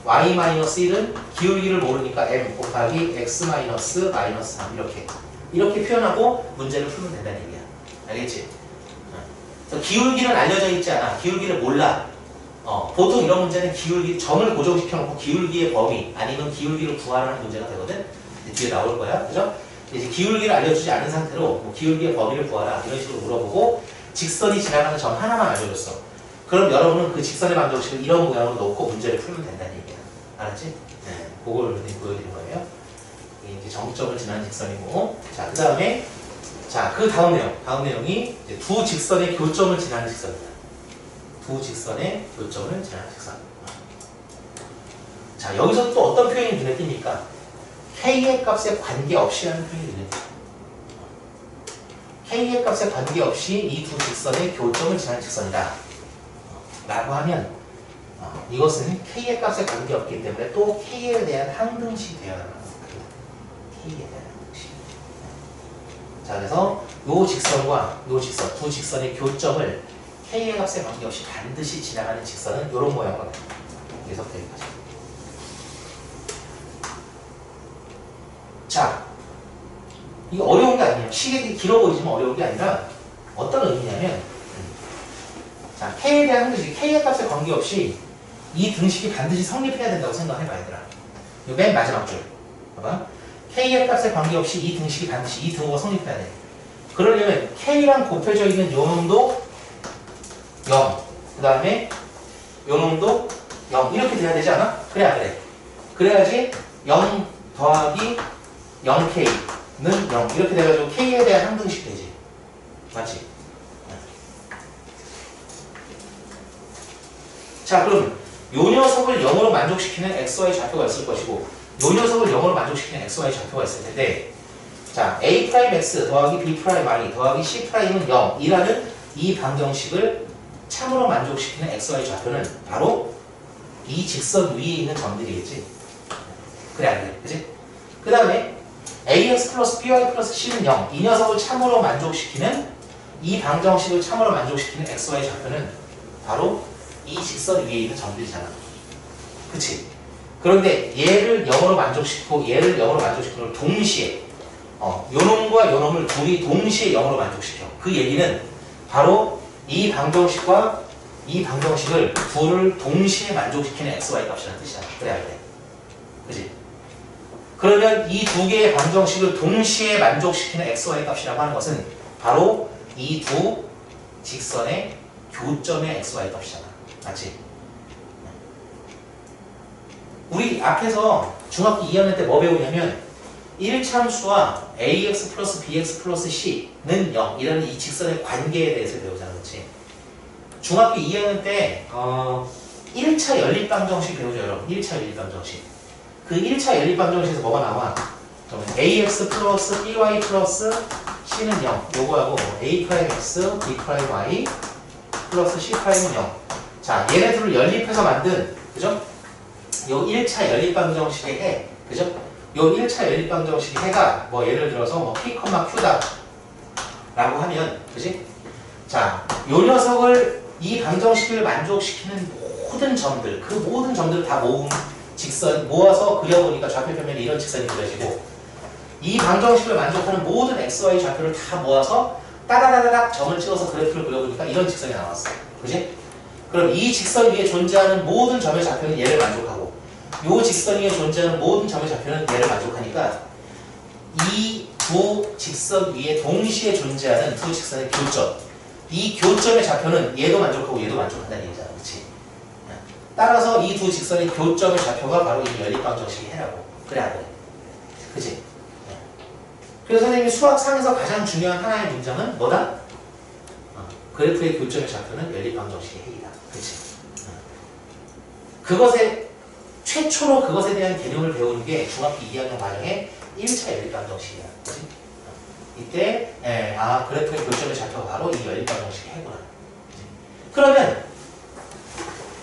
Speaker 1: y-1은 기울기를 모르니까 m 곱하기 x-3 이렇게 표현하고 문제를 풀면 된다는 얘기야. 알겠지? 그래서 기울기는 알려져 있지 않아. 기울기를 몰라. 보통 이런 문제는 기울기, 점을 고정시켜 놓고 기울기의 범위 아니면 기울기를 구하라는 문제가 되거든. 뒤에 나올 거야. 그죠? 이제 기울기를 알려주지 않은 상태로 뭐 기울기의 범위를 구하라 이런 식으로 물어보고 직선이 지나가는 점 하나만 알려줬어. 그럼 여러분은 그 직선의 방정식을 이런 모양으로 놓고 문제를 풀면 된다는 얘기야. 알았지? 네. 그걸 보여드린 거예요. 이게 이제 정점을 지나는 직선이고, 자, 그 다음에, 자, 그 다음 내용이 이제 두 직선의 교점을 지나는 직선입니다. 두 직선의 교점을 지나는 직선. 자, 여기서 또 어떤 표현이 눈에 띕니까? K의 값에 관계없이라는 표현이 눈에 띕니다. K의 값에 관계없이 이 두 직선의 교점을 지나는 직선이다. 라고 하면 이것은 K의 값에 관계없기 때문에 또 K에 대한 항등식이 되어야 합니다. K에 대한 항등식. 자, 그래서 요 직선과 요 직선, 두 직선의 교점을 K의 값에 관계없이 반드시 지나가는 직선은 이런 모양으로 나옵니다. 여기서부터 여기까지. 자, 이게 어려운 게 아니에요. 시계가 길어 보이지만 어려운 게 아니라 어떤 의미냐면 자, K에 대한 항등식, K의 값에 관계없이 이 등식이 반드시 성립해야 된다고 생각해봐야 되라. 이 맨 마지막 줄. 봐봐. K의 값에 관계없이 이 등식이 반드시 이 등호가 성립해야 돼. 그러려면 K랑 곱해져 있는 요 놈도 0. 그 다음에 요 놈도 0. 이렇게 돼야 되지 않아? 그래, 안 그래? 그래야지 0 더하기 0K는 0. 이렇게 돼가지고 K에 대한 항등식 되지. 맞지? 자, 그럼 요 녀석을 0으로 만족시키는 XY 좌표가 있을 것이고 요 녀석을 0으로 만족시키는 XY 좌표가 있을 텐데 자, A'X 더하기 B'Y 더하기 C'은 0이라는 이 방정식을 참으로 만족시키는 XY 좌표는 바로 이 직선 위에 있는 점들이겠지. 그래, 안 그래? 그치? 그 다음에 AX 플러스 BY 플러스 C는 0 이 녀석을 참으로 만족시키는 이 방정식을 참으로 만족시키는 XY 좌표는 바로 이 직선 위에 있는 점들이잖아. 그치? 그런데 얘를 0으로 만족시키고 얘를 0으로 만족시키는 걸 동시에 요 놈과 요 놈을 둘이 동시에 0으로 만족시켜. 그 얘기는 바로 이 방정식과 이 방정식을 둘을 동시에 만족시키는 XY 값이라는 뜻이야. 그래야 돼. 그치? 그러면 이 두 개의 방정식을 동시에 만족시키는 XY 값이라고 하는 것은 바로 이 두 직선의 교점의 XY 값이잖아. 맞지? 우리 앞에서 중학교 2학년 때 뭐 배우냐면 1참수와 AX 플러스 BX 플러스 C는 0이라는 이 직선의 관계에 대해서 배우잖아. 그렇지? 중학교 2학년 때 1차 연립방정식 배우죠. 여러분. 1차 연립방정식. 그 1차 연립방정식에서 뭐가 나와? AX 플러스 BY 플러스 C는 0 요거하고 A'X, B'Y 플러스 C'는 0 자, 얘네들을 연립해서 만든, 그죠? 요 1차 연립방정식의 해, 그죠? 요 1차 연립방정식 해가 뭐 예를 들어서 뭐 P, Q다 라고 하면, 그지? 자, 요 녀석을 이 방정식을 만족시키는 모든 점들, 그 모든 점들을 다 모은 직선 모아서 그려보니까 좌표표면에 이런 직선이 그려지고, 이 방정식을 만족하는 모든 XY 좌표를 다 모아서 따다다다닥 점을 찍어서 그래프를 그려보니까 이런 직선이 나왔어. 그지? 그럼 이 직선 위에 존재하는 모든 점의 좌표는 얘를 만족하고, 이 직선 위에 존재하는 모든 점의 좌표는 얘를 만족하니까 이 두 직선 위에 동시에 존재하는 두 직선의 교점, 이 교점의 좌표는 얘도 만족하고 얘도 만족한다는 얘기잖아. 그렇지? 따라서 이 두 직선의 교점의 좌표가 바로 이 연립방정식의 해라고. 그래 안 그래? 그치? 그래서 선생님이 수학상에서 가장 중요한 하나의 문장은 뭐다? 그래프의 교점의 좌표는 연립방정식의 해이다. 그치? 그것에 최초로 그것에 대한 개념을 배우는 게 중학교 2학년 과정의 1차 연립방정식이야. 그치? 이때 그래프의 교점의 좌표가 바로 이 연립방정식의 해구나. 그러면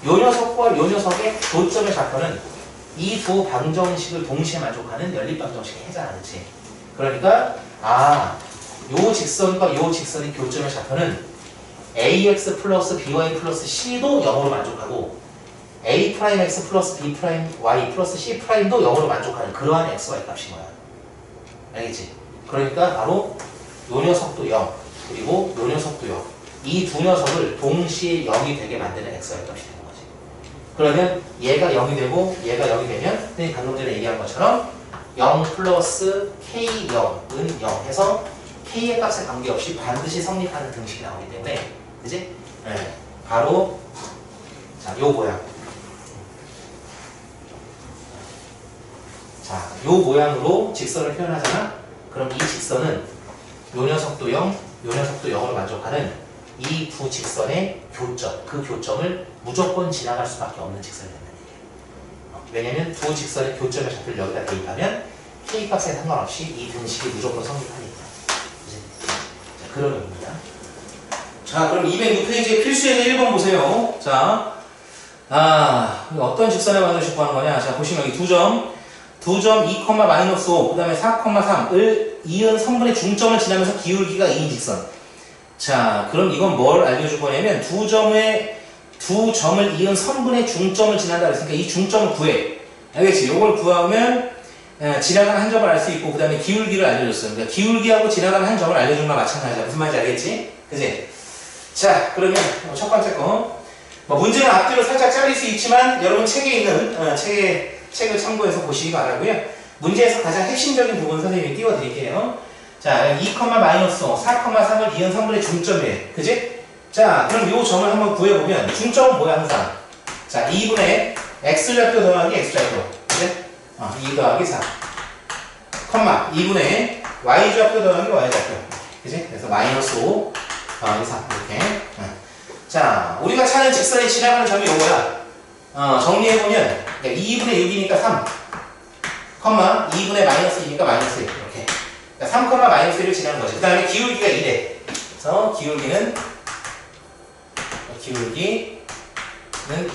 Speaker 1: 요 녀석과 요 녀석의 교점의 좌표는 이 두 방정식을 동시에 만족하는 연립방정식의 해잖아. 그치? 그러니까 요 직선과 요 직선의 교점의 좌표는 ax 플러스 by 플러스 c도 0으로 만족하고 a'x 플러스 b'y 플러스 c'도 0으로 만족하는 그러한 xy 값인 거야. 알겠지? 그러니까 바로 요 녀석도 0, 그리고 요 녀석도 0. 이 두 녀석을 동시에 0이 되게 만드는 xy 값이 되는 거지. 그러면 얘가 0이 되고 얘가 0이 되면 선생님 방금 전에 얘기한 것처럼 0 플러스 k0은 0 해서 k의 값에 관계없이 반드시 성립하는 등식이 나오기 때문에, 그지? 네. 바로 자, 요 모양. 자, 요 모양으로 직선을 표현하잖아. 그럼 이 직선은 요 녀석도 0, 요 녀석도 0으로 만족하는 이 두 직선의 교점, 그 교점을 무조건 지나갈 수밖에 없는 직선이 된다는 얘기예요. 왜냐면 두 직선의 교점의 좌표를 여기다 대입하면 k 값에 상관없이 이 등식이 무조건 성립하니까. 자, 그런 의미입니다. 자, 그럼 206페이지의 필수 예제 1번 보세요. 자, 어떤 직선의 방정식 구하는 거냐? 자, 보시면 여기 두 점 2, 마이너스 5, 그 다음에 4, 3을 이은 성분의 중점을 지나면서 기울기가 2인 직선. 자, 그럼 이건 뭘 알려줄 거냐면 두 점을 이은 성분의 중점을 지난다 그랬으니까 이 중점을 구해. 알겠지? 요걸 구하면 지나가는 한 점을 알 수 있고, 그 다음에 기울기를 알려줬어요. 그러니까 기울기하고 지나가는 한 점을 알려준 거랑 마찬가지야. 무슨 말인지 알겠지? 그지? 자, 그러면 첫 번째 거. 문제는 앞뒤로 살짝 잘릴 수 있지만 여러분 책에 있는 책을 참고해서 보시기 바라고요. 문제에서 가장 핵심적인 부분 선생님이 띄워드릴게요. 자, 2, 마이너스 5, 4, 3을 이은 성분의 중점이에요. 그지? 자, 그럼 이 점을 한번 구해보면 중점은 뭐야 항상? 자, 2분의 x좌표 더하기 x좌표. 그지? 2 더하기 4. 2분의 y좌표 더하기 y좌표. 그지? 그래서 마이너스 5 더하기 4. 이렇게. 자, 우리가 찾는 직선이 지나가는 점이 요거야. 정리해보면 2분의 6이니까 3, 2분의 마이너스 2니까 마이너스 1 이렇게. 그러니까 3, 마이너스 1을 지나는 거지. 그 다음에 기울기가 2래. 그래서 기울기는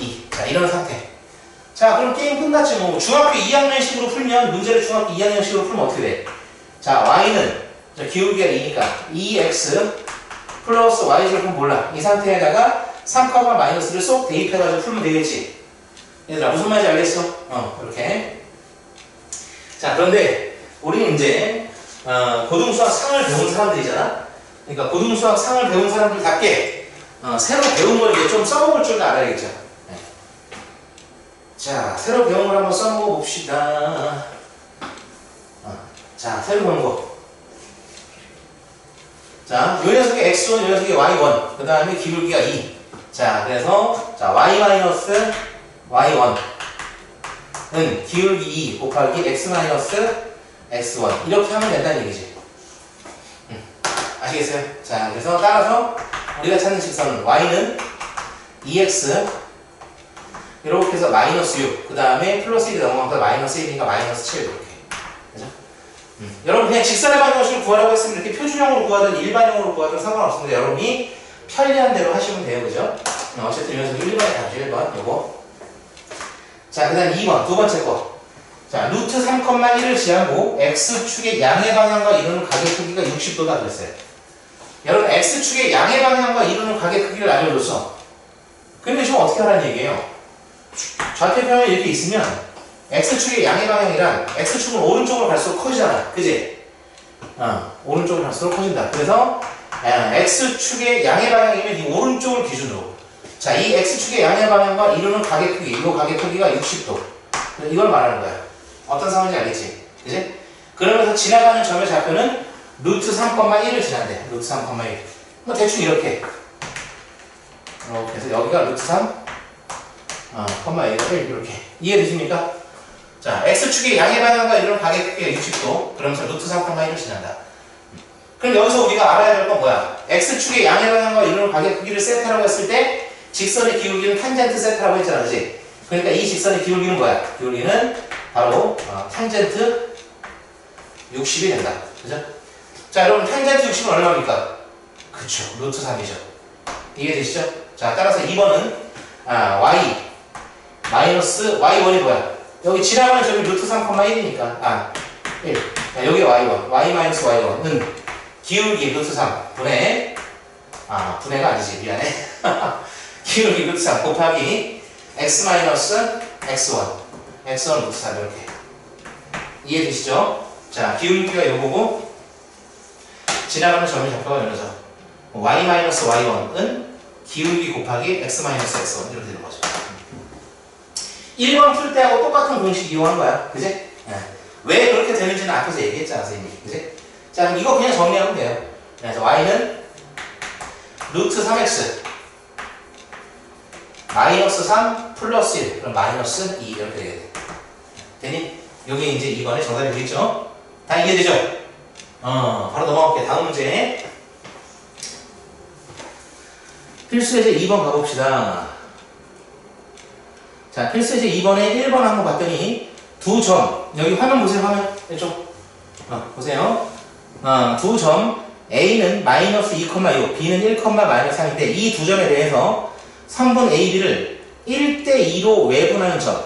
Speaker 1: 2. 자, 이런 상태. 자, 그럼 게임 끝났지 뭐. 중학교 2학년식으로 풀면, 문제를 중학교 2학년식으로 풀면 어떻게 돼? 자, y는 기울기가 2니까 2x 플러스 y제곱 몰라. 이 상태에다가 3, 마이너스를 쏙 대입해가지고 풀면 되겠지. 얘들아, 무슨 말인지 알겠어? 이렇게. 자, 그런데 우리는 이제 고등수학 상을 배운 사람들이잖아. 그러니까 고등수학 상을 배운 사람들답게 새로 배운 걸 이제 좀 써먹을 줄 알아야겠죠. 네. 자, 새로 배운 걸 한번 써먹어 봅시다. 자, 새로 배운 거. 자, 요 녀석이 x1, 요 녀석이 y1. 그 다음에 기울기가 2. 자, 그래서 자 y-y1은 기울기 2 곱하기 x-x1 이렇게 하면 된다는 얘기지. 아시겠어요? 자, 그래서 따라서 우리가 찾는 직선은 y는 2x 이렇게 해서 마이너스 6, 그 다음에 플러스 1이 넘어가면서 마이너스 1이니까 마이너스 7 이렇게. 그죠? 여러분 그냥 직선의 방정식을 구하라고 했으면 이렇게 표준형으로 구하든 일반형으로 구하든 상관없습니다. 여러분이 편리한 대로 하시면 돼요. 그죠? 어쨌든 이 녀석이 1번에 답이죠. 1번 요거. 자, 그 다음 2번 두 번째 거. 자, 루트 3,1을 지하고 x축의 양의 방향과 이루는 가게 크기가 60도다 그랬어요. 여러분 x축의 양의 방향과 이루는 가게 크기를 알려줬어. 근데 지금 어떻게 하라는 얘기예요? 좌표평이 이렇게 있으면 x축의 양의 방향이란 x축은 오른쪽으로 갈수록 커지잖아. 그지? 오른쪽으로 갈수록 커진다. 그래서 x축의 양의 방향이면 이 오른쪽을 기준으로, 자, 이 x축의 양의 방향과 이루는 가게 크기, 이 가게 크기가 60도. 이걸 말하는 거야. 어떤 상황인지 알겠지? 그지? 그러면서 지나가는 점의 좌표는 루트 3,1을 지난대. 루트 3,1. 뭐 대충 이렇게. 그래서 여기가 루트 3, 1가 1 이렇게. 이해되십니까? 자, x축의 양의 방향과 이루는 가게 크기가 60도. 그러면서 루트 3,1을 지난다. 그럼 여기서 우리가 알아야 될 건 뭐야? x축의 양의 방향과 이루는 가게 크기를 세타라고 했을 때 직선의 기울기는 탄젠트 세타라고 했잖아. 그지? 그러니까 이 직선의 기울기는 뭐야? 기울기는 바로 탄젠트 60이 된다. 그죠? 자, 여러분 탄젠트 60은 얼마입니까? 그쵸. 루트 3이죠. 이해되시죠? 자, 따라서 2번은 y 마이너스 y1이 뭐야? 여기 지나가는 점이 루트 3,1이니까 1. 자, 여기 y1 y 마이너스 y1은 기울기 루트 3 분의 분해가 아니지. 미안해. 기울기 루트 3 곱하기 x 마이너스 x1 x1 루트 3 이렇게. 이해되시죠? 자, 기울기가 요거고 지나가는 점의 좌표가 연어서 y 마이너스 y1은 기울기 곱하기 x 마이너스 x1 이렇게 되는 거죠. 1번 풀 때하고 똑같은 공식 이용한 거야. 그지? 네. 왜 그렇게 되는지는 앞에서 얘기했잖아, 선생님이. 그지? 자, 그럼 이거 그냥 정리하면 돼요. 그래서 y는 루트 3x 마이너스 3 플러스 1 그럼 마이너스 2 이렇게 되게 돼. 되니? 여기 이제 2번에 정답이 되겠죠? 다 이해되죠? 바로 넘어갈게요. 다음 문제. 필수예제 2번 가봅시다. 자, 필수예제 2번에 1번 한번 봤더니 두 점, 여기 화면 보세요. 화면 이쪽 보세요. 두 점 A는 마이너스 2,6 B는 1, 마이너스 3인데 이 두 점에 대해서 선분 AB를 1대2로 외분하는 점,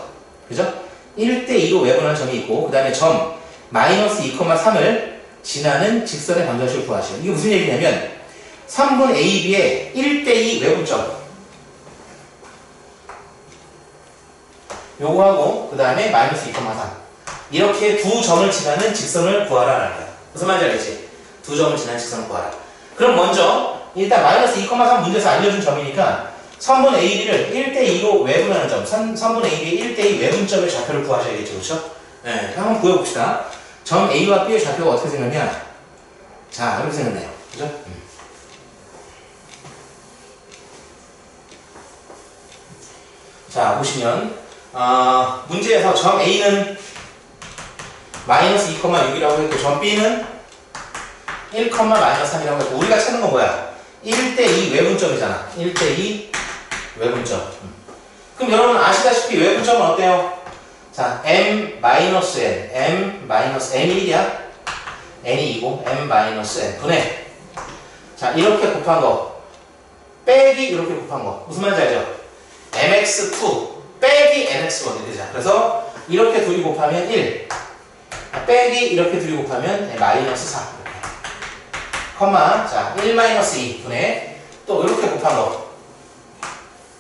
Speaker 1: 그죠? 1대2로 외분하는 점이 있고 그 다음에 점 마이너스 2,3을 지나는 직선의 방정식을 구하시오. 이게 무슨 얘기냐면 선분 AB의 1대2 외분점 요거하고 그 다음에 마이너스 2,3 이렇게 두 점을 지나는 직선을 구하라는 거야. 무슨 말인지 알겠지? 두 점을 지나는 직선을 구하라. 그럼 먼저 일단 마이너스 2,3 문제에서 알려준 점이니까 선분 AB를 1대2로 외분하는 점, 선분 AB의 1대2 외분점의 좌표를 구하셔야겠죠. 그렇죠? 네, 한번 구해봅시다. 점 A와 B의 좌표가 어떻게 생겼냐? 자, 이렇게 생겼네요. 그죠? 자, 보시면 문제에서 점 A는 마이너스 2,6이라고 했고 점 B는 1, 마이너스 3이라고 했고 우리가 찾는 건 뭐야? 1대2 외분점이잖아. 1대2 외분점. 그럼 여러분 아시다시피 외분점은 어때요? 자, m-n, m-n이 1이야? n이 2고 m-n 분해. 자, 이렇게 곱한 거 빼기 이렇게 곱한 거 무슨 말인지 알죠? mx2 빼기 nx1이 되자. 그래서 이렇게 둘이 곱하면 1 빼기 이렇게 둘이 곱하면 마이너스 4 이렇게. 컴마 자 1 마이너스 2 분의 또 이렇게 곱한 거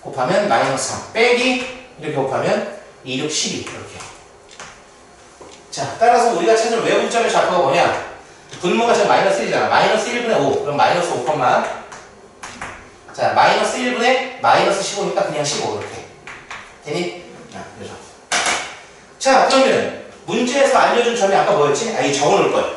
Speaker 1: 곱하면 마이너스 3 빼기 이렇게 곱하면 2, 6, 12 이렇게. 자, 따라서 우리가 찾는 외분점의 좌표가 뭐냐? 분모가 지금 마이너스 1이잖아. 마이너스 1분의 5 그럼 마이너스 5 컴마 자 마이너스 1분의 마이너스 15니까 그냥 15 이렇게 되니? 그죠? 자, 그러면 문제에서 알려준 점이 아까 뭐였지? 이 적어놓을 거예요.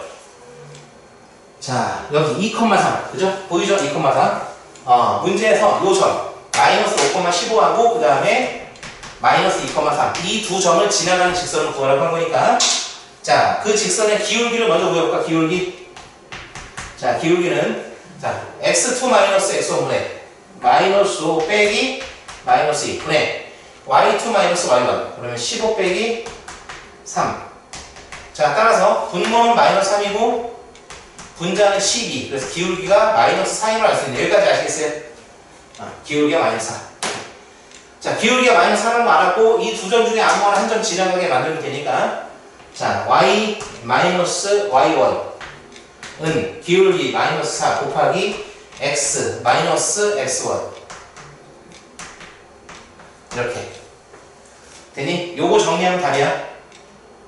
Speaker 1: 자, 여기 2,3 그죠? 보이죠? 2,3 문제에서 요 점 마이너스 5,15하고 그 다음에 마이너스 2,3 이 두 점을 지나가는 직선을 구하라고 한 거니까 자, 그 직선의 기울기를 먼저 구해볼까? 기울기 자, 기울기는 자 x2 마이너스 x1 분의 마이너스 5 빼기 마이너스 2 분의 y2 마이너스 y1 그러면 15 빼기 3 자, 따라서 분모는 마이너스 3이고 분자는 12 그래서 기울기가 마이너스 4인 걸 알 수 있는데 여기까지 아시겠어요? 기울기가 마이너스 4 자, 기울기가 마이너스 4라는 거 알았고 이 두 점 중에 아무거나 한 점 지나가게 만들면 되니까 자, y 마이너스 y1은 기울기 마이너스 4 곱하기 x 마이너스 x1 이렇게 되니? 요거 정리하면 답이야.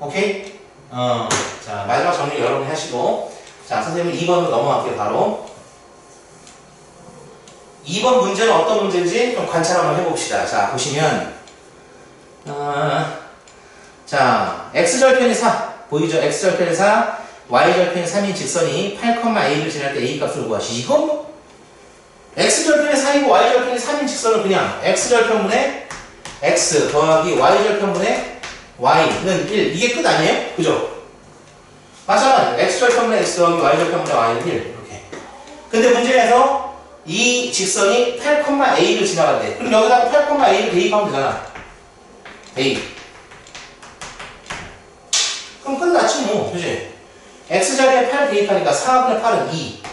Speaker 1: 오케이? 자, 마지막 정리 여러분이 하시고, 자, 선생님은 2번으로 넘어갈게요, 바로. 2번 문제는 어떤 문제인지 좀 관찰 한번 해봅시다. 자, 보시면, 자, x절편이 4. 보이죠? x절편이 4, y절편이 3인 직선이 8,a를 지날 때 a 값을 구하시고, x절편이 4이고 y절편이 3인 직선을 그냥 x절편분의 x 더하기 y절편분의 y는 1. 이게 끝 아니에요? 그죠? 맞아. x절편분의 x 더하기 y절편분의 y는 1. 이렇게. 근데 문제에서 이 직선이 8,a를 지나간대. 그럼 여기다가 8,a를 대입하면 되잖아. 대입. 그럼 끝났지 뭐. 그지? x자리에 8 대입하니까 4분의 8은 2.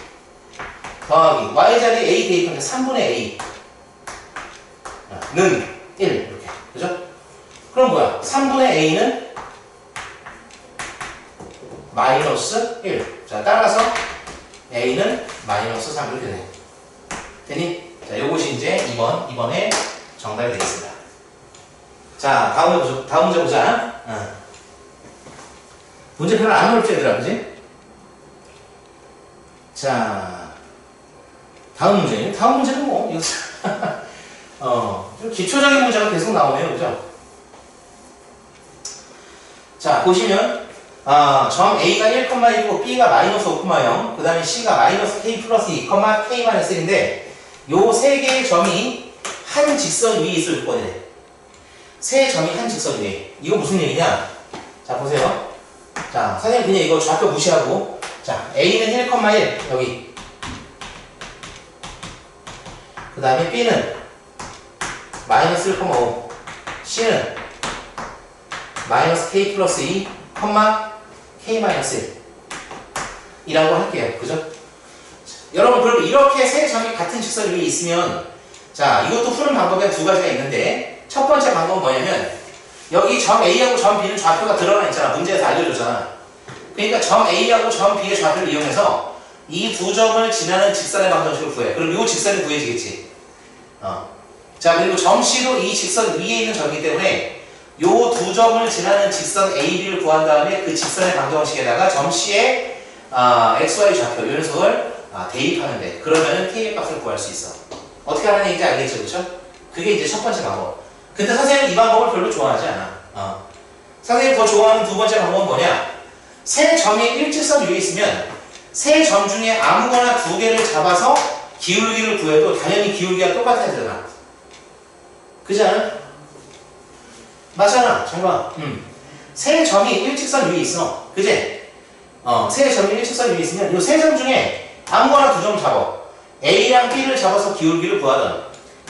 Speaker 1: 더하기 y자리에 a 대입하니까 3분의 a. 는 1. 이렇게. 그죠? 그럼 뭐야? 3분의 a는 마이너스 1. 자, 따라서 a는 마이너스 3 이렇게 되네. 되니? 자, 요것이 이제 2번의 정답이 되겠습니다. 자, 다음 문제 보자. 문제 별로 안 어렵지, 얘들아, 그지? 자, 다음 문제는 뭐, 이거, 좀 기초적인 문제가 계속 나오네요, 그죠? 자, 보시면, 점 A가 1,1이고 B가 마이너스 5,0, 그 다음에 C가 마이너스 K 플러스 2, K 마이너스 1인데, 요 세 개의 점이 한 직선 위에 있을 조건이래. 세 점이 한 직선 위에. 이거 무슨 얘기냐? 자, 보세요. 자, 선생님 그냥 이거 좌표 무시하고, 자, A는 1,1, 여기. 그 다음에 B는 마이너스 1,5, C는 마이너스 K 플러스 2, K 마이너스 1 이라고 할게요. 그죠? 여러분, 그럼 이렇게 세 점이 같은 직선 위에 있으면, 자, 이것도 푸는 방법에 두 가지가 있는데, 첫 번째 방법은 뭐냐면, 여기 점 A하고 점 B는 좌표가 드러나 있잖아. 문제에서 알려줬잖아. 그러니까 점 A하고 점 B의 좌표를 이용해서 이 두 점을 지나는 직선의 방정식을 구해. 그럼 이 직선이 구해지겠지. 자, 그리고 점 C도 이 직선 위에 있는 점이기 때문에 이 두 점을 지나는 직선 AB를 구한 다음에 그 직선의 방정식에다가 점 C의 XY 좌표, 이 녀석을 대입하면 돼. 그러면은 K의 값을 구할 수 있어. 어떻게 하는 얘기인지 알겠죠? 그쵸? 그게 이제 첫 번째 방법. 근데 선생님은 이 방법을 별로 좋아하지 않아. 선생님이 더 좋아하는 두 번째 방법은 뭐냐? 세 점이 일직선 위에 있으면 세 점 중에 아무거나 두 개를 잡아서 기울기를 구해도 당연히 기울기가 똑같아야 되잖아. 그지 않아? 맞잖아. 잘 봐. 세 점이 일직선 위에 있어. 그지? 세 점이 일직선 위에 있으면 이 세 점 중에 아무거나 두 점 잡아. A랑 B를 잡아서 기울기를 구하든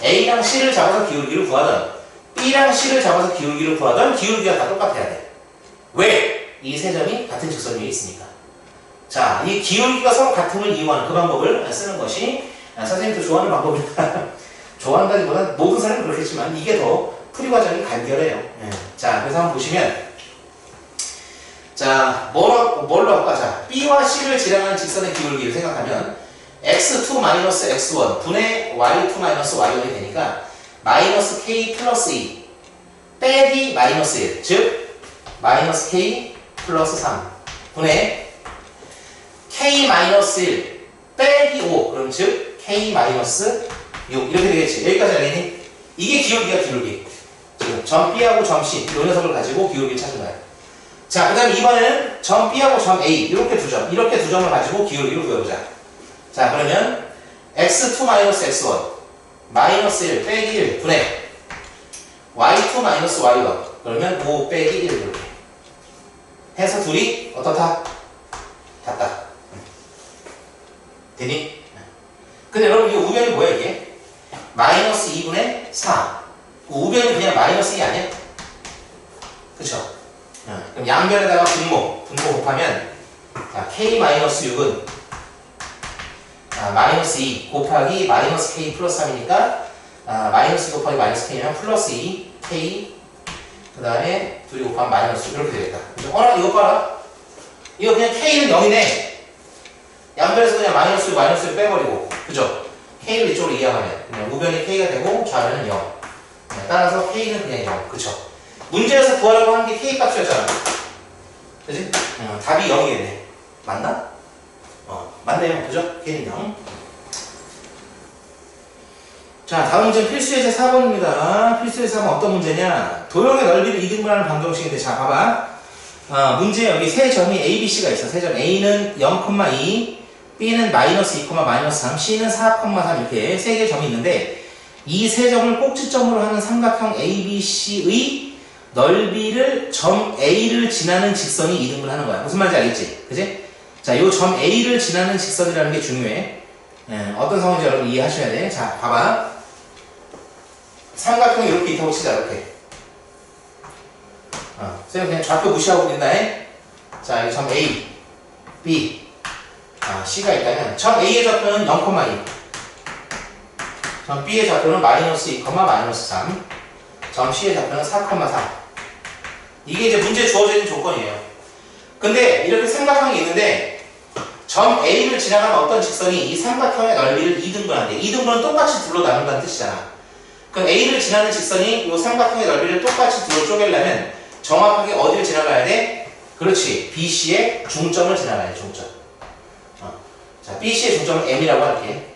Speaker 1: A랑 C를 잡아서 기울기를 구하든 B랑 C를 잡아서 기울기를 구하든 기울기가 다 똑같아야 돼. 왜? 이 세 점이 같은 직선 위에 있으니까. 자, 이 기울기가 서로 같음을 이용하는 그 방법을 쓰는 것이 선생님도 좋아하는 방법이다. 좋아한다기보다는 모든 사람이 그렇겠지만 이게 더 풀이 과정이 간결해요. 자, 그래서 한번 보시면, 자, 뭘로 할까? 자, B와 C를 지나가는 직선의 기울기를 생각하면 x2-x1 분의 y2-y1이 되니까 마이너스 k 플러스 2 빼기 마이너스 1, 즉 마이너스 k 플러스 3 분의 k 마이너스 1 빼기 5, 그럼 즉 k 마이너스 6 이렇게 되겠지. 여기까지 알겠니? 이게 기울기야, 기울기. 지금 점 B하고 점 C 이 녀석을 가지고 기울기 찾은 거야. 자, 그 다음에 이번에는 점 B하고 점 A 이렇게 두 점을 가지고 기울기를 구해보자. 자, 그러면 x2-x1 마이너스 1 빼기 1 분의 y2-y1 그러면 5 빼기 1 이렇게 해서 둘이 어떻다? 같다. 되니? 근데 여러분 이 우변이 뭐야 이게? 마이너스 2분의 4 우변이 그냥 마이너스 2 아니야? 그쵸? 그럼 양변에다가 분모 곱하면 k-6은 마이너스 2 곱하기 마이너스 k 플러스 3이니까 마이너스 2 곱하기 마이너스 k면 플러스 2 k 그 다음에 둘이 곱하면 마이너스 이렇게 되겠다. 이거 봐라. 이거 그냥 K는 0이네. 양변에서 그냥 마이너스를 빼버리고, 그죠? K를 이쪽으로 이항하면 그냥 우변이 K가 되고 좌변은 0. 따라서 K는 그냥 0. 그쵸? 문제에서 구하려고 하는 게 K 값이었잖아. 그치? 답이 0이겠네. 맞나? 맞네요. 그죠? K는 0. 자, 다음 문제는 필수예제 4번입니다. 필수예제 4번 어떤 문제냐? 도형의 넓이를 이등분하는 방정식인데, 자, 봐봐. 문제 여기 세 점이 A, B, C가 있어. 세 점 A는 0,2, B는 마이너스 2, 마이너스 3, C는 4,3 이렇게 세 개의 점이 있는데, 이 세 점을 꼭지점으로 하는 삼각형 ABC의 넓이를 점 A를 지나는 직선이 이등분 하는 거야. 무슨 말인지 알겠지? 그지? 자, 요 점 A를 지나는 직선이라는 게 중요해. 어떤 상황인지 여러분 이해하셔야 돼. 자, 봐봐. 삼각형이 이렇게 있다고 치자, 이렇게. 선생님 그냥 좌표 무시하고 된다. 자, 여기 점 A, B, C가 있다면, 점 A의 좌표는 0,2. 점 B의 좌표는 마이너스 2, 마이너스 3. 점 C의 좌표는 4,4. 이게 이제 문제에 주어져 있는 조건이에요. 근데 이렇게 삼각형이 있는데 점 A를 지나가는 어떤 직선이 이 삼각형의 넓이를 2등분한대. 2등분은 똑같이 둘로 나눈다는 뜻이잖아. 그럼 A를 지나는 직선이 이 삼각형의 넓이를 똑같이 둘로 쪼개려면 정확하게 어디를 지나가야 돼? 그렇지. BC의 중점을 지나가야 돼. 중점. 자, BC의 중점은 M이라고 할게.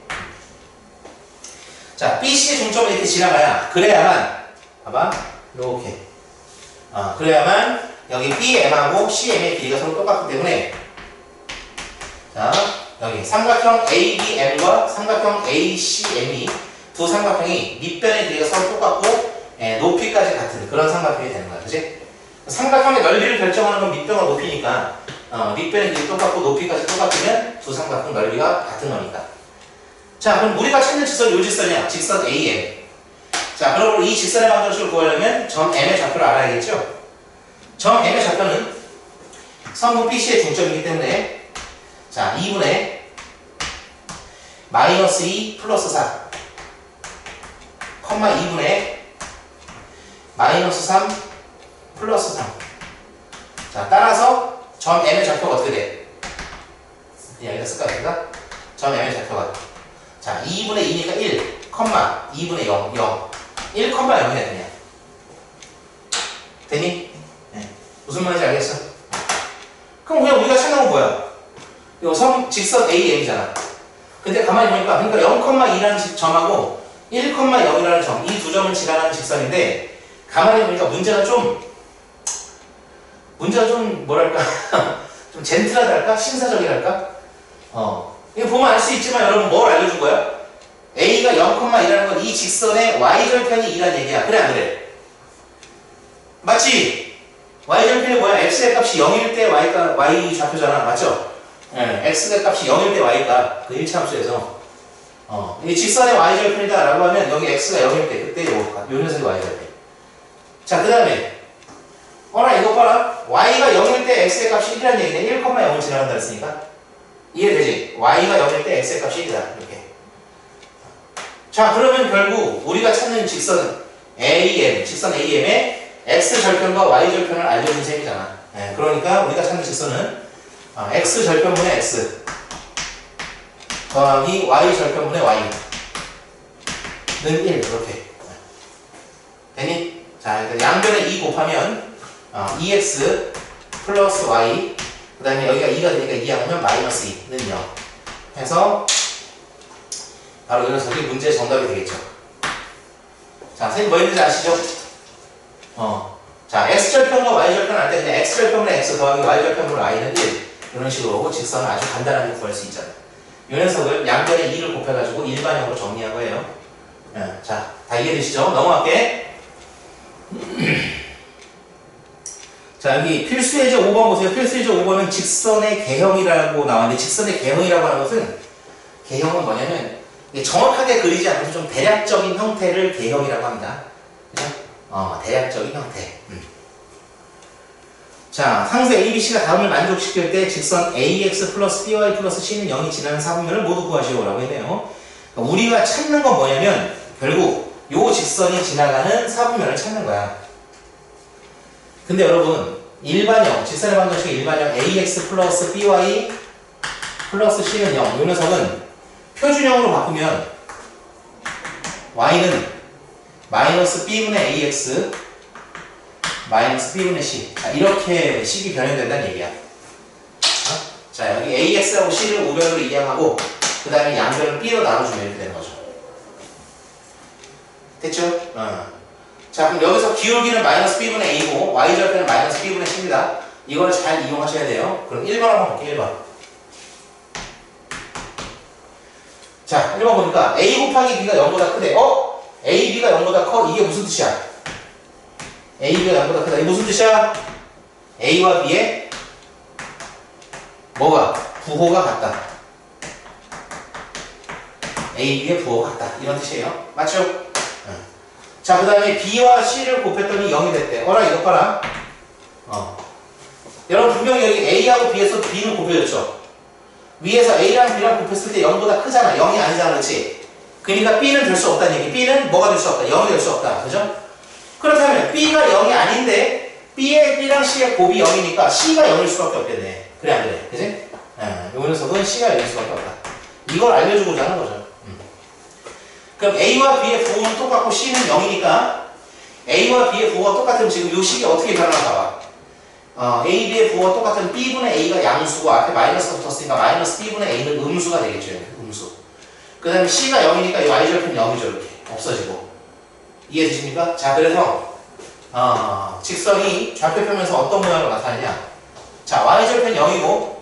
Speaker 1: 자, BC의 중점을 이렇게 지나가야, 그래야만, 봐봐, 요렇게. 그래야만, 여기 BM하고 CM의 길이가 서로 똑같기 때문에, 자, 여기 삼각형 ABM과 삼각형 ACM이 두 삼각형이 밑변의 길이가 서로 똑같고, 높이까지 같은 그런 삼각형이 되는 거야. 그치? 삼각형의 넓이를 결정하는 건 밑변과 높이니까, 밑변의 길이 똑같고 높이까지 똑같으면 두 삼각형 넓이가 같은 거니까. 자, 그럼 우리가 찾는 직선이 요 직선이야. 직선 AM. 자, 그럼 이 직선의 방정식을 구하려면 점 M의 좌표를 알아야겠죠? 점 M의 좌표는 선분 BC의 중점이기 때문에, 자, 2분의 마이너스 2 플러스 4, 2분의 마이너스 3 플러스 3. 자, 따라서 점 M의 좌표가 어떻게 돼? 여기다 쓸까요? 여기다? 점 M의 좌표가, 자, 2분의 2니까 1, 2분의 0, 0. 1,0이야, 그냥. 되니? 네. 무슨 말인지 알겠어? 그럼 그냥 우리가 찾는 건 뭐야? 요 직선 AM이잖아. 근데 가만히 보니까, 그러니까 0,2라는 점하고 1,0이라는 점, 이 두 점을 지나가는 직선인데, 가만히 보니까 문제가 좀 뭐랄까, 좀 젠틀하달까? 신사적이랄까? 이거 보면 알 수 있지만 여러분 뭘 알려준 거야? A가 0,2라는 건 이 직선의 y절편이 2라는 얘기야. 그래 안 그래? 맞지? y절편이 뭐야? x의 값이 0일 때 y 좌표잖아. 맞죠? x의 값이 0일 때 y가 그 1차함수에서 이 직선의 y절편이다 라고 하면 여기 x가 0일 때 그때 요 녀석이 y절편. 자, 그 다음에 이거 봐라. y가 0일 때 x의 값이 1이라는 얘기네. 1,0을 지나간다 했으니까 이해되지? y가 0일 때 x의 값이 1이다. 이렇게. 자, 그러면 결국 우리가 찾는 직선 AM, 직선 AM의 x절편과 y절편을 알려준 셈이잖아. 그러니까 우리가 찾는 직선은 x절편분의 x 더하기 y절편분의 y는 1 이렇게. 되니? 자, 양변에 2 곱하면 2x 플러스 y, 그 다음에 여기가 2가 되니까 2하면 마이너스 2는 0 해서 바로 이 녀석이 문제의 정답이 되겠죠. 자, 선생님 뭐 했는지 아시죠? 자, x절편과 y절편 할 때 그냥 x절편분의 x 더하기 y절편분의 y는 1 이런 식으로 직선을 아주 간단하게 구할 수 있잖아요. 이 녀석을 양변에 2를 곱해가지고 일반형으로 정리한 거예요. 자, 다 이해되시죠? 넘어갈게. 자, 여기 필수예제 5번 보세요. 필수예제 5번은 직선의 개형이라고 나왔는데, 직선의 개형이라고 하는 것은, 개형은 뭐냐면 정확하게 그리지 않아서 좀 대략적인 형태를 개형이라고 합니다. 그죠? 대략적인 형태. 자, 상수 ABC가 다음을 만족시킬 때 직선 AX 플러스 BY 플러스 C는 0이 지나는 사분면을 모두 구하시오라고 했네요. 그러니까 우리가 찾는 건 뭐냐면 결국 요 직선이 지나가는 사분면을 찾는 거야. 근데 여러분 일반형, 직선의 방정식의 일반형 ax 플러스 by 플러스 c는 0. 이 녀석은 표준형으로 바꾸면 y는 마이너스 b분의 ax 마이너스 b분의 c. 자, 이렇게 식이 변형된다는 얘기야. 자, 여기 ax하고 c를 우변으로 이항하고 그 다음에 양변을 b로 나눠주면 이렇게 되는 거죠. 됐죠? 자, 그럼 여기서 기울기는 마이너스 b분의 a고 y절편은 마이너스 b분의 c입니다. 이걸 잘 이용하셔야 돼요. 그럼 1번 한번 볼게요. 1번. 자, 1번 보니까 a 곱하기 b가 0보다 크대. a, b가 0보다 커. 이게 무슨 뜻이야? a, b가 0보다 크다. 이게 무슨 뜻이야? a와 b의 뭐가? 부호가 같다. a, b의 부호가 같다. 이런 뜻이에요. 맞죠? 자, 그 다음에 b와 c를 곱했더니 0이 됐대. 이것 봐라. 여러분 분명히 여기 a하고 b에서 b는 곱해졌죠? 위에서 a랑 b랑 곱했을 때 0보다 크잖아. 0이 아니잖아. 그렇지? 그러니까 b는 될 수 없다는 얘기. b는 뭐가 될 수 없다? 0이 될 수 없다. 그죠? 그렇다면 b가 0이 아닌데 b랑 c의 곱이 0이니까 c가 0일 수밖에 없겠네. 그래 안 그래? 그지? 이 녀석은 c가 0일 수밖에 없다. 이걸 알려주고자 하는 거죠. 그럼 a와 b의 부호는 똑같고 c는 0이니까 a와 b의 부호가 똑같으면 지금 이 식이 어떻게 변하나 봐봐. a, b의 부호가 똑같으면 b분의 a가 양수고 앞에 마이너스가 붙었으니까 마이너스 b분의 a는 음수가 되겠죠. 음수. 그 다음에 c가 0이니까 이 y절편 0이죠. 이렇게 없어지고. 이해되십니까? 자, 그래서 직선이 좌표표면서 어떤 모양으로 나타나냐. 자, y절편 0이고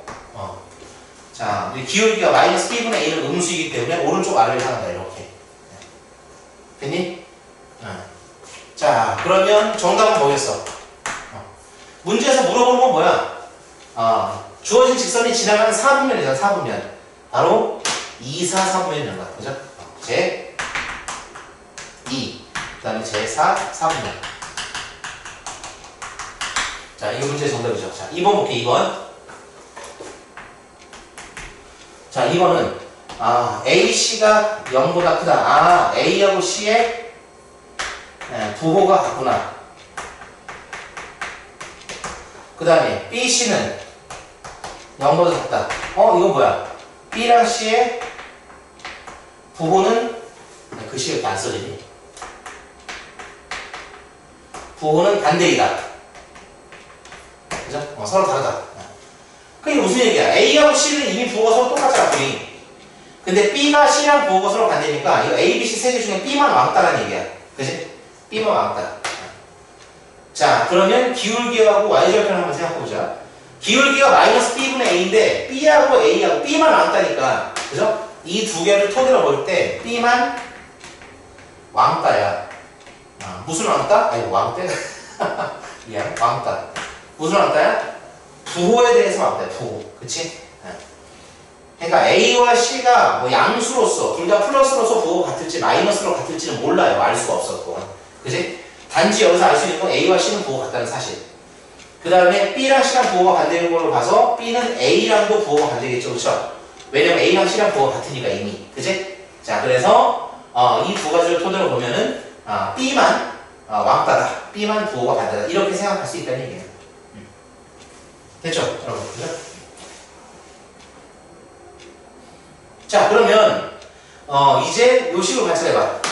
Speaker 1: 자, 기울기가 마이너스 b분의 a는 음수이기 때문에 오른쪽 아래를 향한다. 이렇게. 됐니? 자, 그러면 정답은 뭐겠어? 문제에서 물어보는 건 뭐야? 주어진 직선이 지나가는 4분면이잖아. 4분면. 바로 2, 4, 4분면이라는 거야. 그죠? 제 2, 그 다음에 제 4, 4분면. 자, 이거 문제 정답이죠. 자, 2번 볼게. 2번. 자, 2번은 AC가 0보다 크다. A하고 C의 부호가 같구나. 그 다음에 BC는 0보다 작다. 이거 뭐야? B랑 C의 부호는 글씨가 이렇게 안 써지니? 부호는 반대이다. 그죠? 서로 다르다. 그게 무슨 얘기야? A하고 C는 이미 부호가 서로 똑같잖아. 근데 B가 C랑 부호가 서로 반대니까 이거 A, B, C 세 개 중에 B만 왕따라는 얘기야. 그치? B만 왕따. 자, 그러면 기울기하고 y절편 한번 생각해보자. 기울기가 마이너스 b분의 a인데 b하고 a하고 b만 왕따니까, 그죠? 이 두 개를 토대로 볼 때 b만 왕따야. 무슨 왕따? 아니, 왕따? 미안, 왕따. 무슨 왕따야? 부호에 대해서 왕따야. 부호. 그치? 그러니까 a와 c가 뭐 양수로서 둘 다 플러스로서 부호가 같을지 마이너스로 같을지는 몰라요. 알 수가 없었고. 그치? 단지 여기서 알 수 있는 건 A와 C는 부호가 같다는 사실. 그 다음에 B랑 C랑 부호가 반대인 걸로 봐서 B는 A랑도 부호가 반대겠죠. 그쵸? 왜냐면 A랑 C랑 부호가 같으니까 이미. 그치? 자, 그래서 이 두 가지를 토대로 보면은 B만 왕따다. B만 부호가 반대다. 이렇게 생각할 수 있다는 얘기예요. 됐죠? 여러분. 그죠? 자, 그러면 이제 요 식으로 같이 해봐.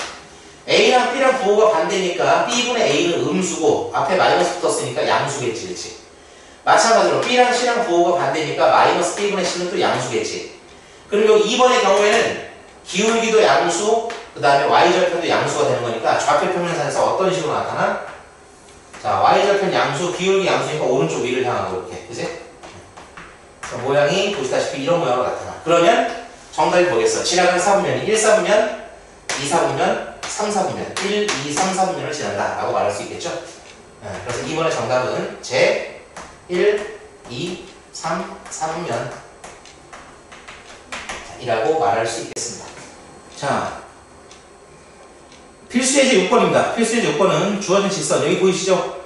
Speaker 1: A랑 B랑 부호가 반대니까 B분의 A는 음수고 앞에 마이너스 붙었으니까 양수겠지. 그치? 마찬가지로 B랑 C랑 부호가 반대니까 마이너스 B분의 C는 또 양수겠지. 그리고 2번의 경우에는 기울기도 양수, 그 다음에 Y절편도 양수가 되는 거니까 좌표 평면상에서 어떤 식으로 나타나? 자, Y절편 양수, 기울기 양수니까 오른쪽 위를 향하고 이렇게. 그치? 모양이 보시다시피 이런 모양으로 나타나. 그러면 정답이 뭐겠어? 지나가는 4분면이 1, 4분면, 2, 4분면, 3, 4분면, 1, 2, 3, 4분면을 지난다 라고 말할 수 있겠죠? 그래서 2번의 정답은 제 1, 2, 3, 4분면 이라고 말할 수 있겠습니다. 자, 필수예제 6번입니다. 필수예제 6번은 주어진 직선 여기 보이시죠?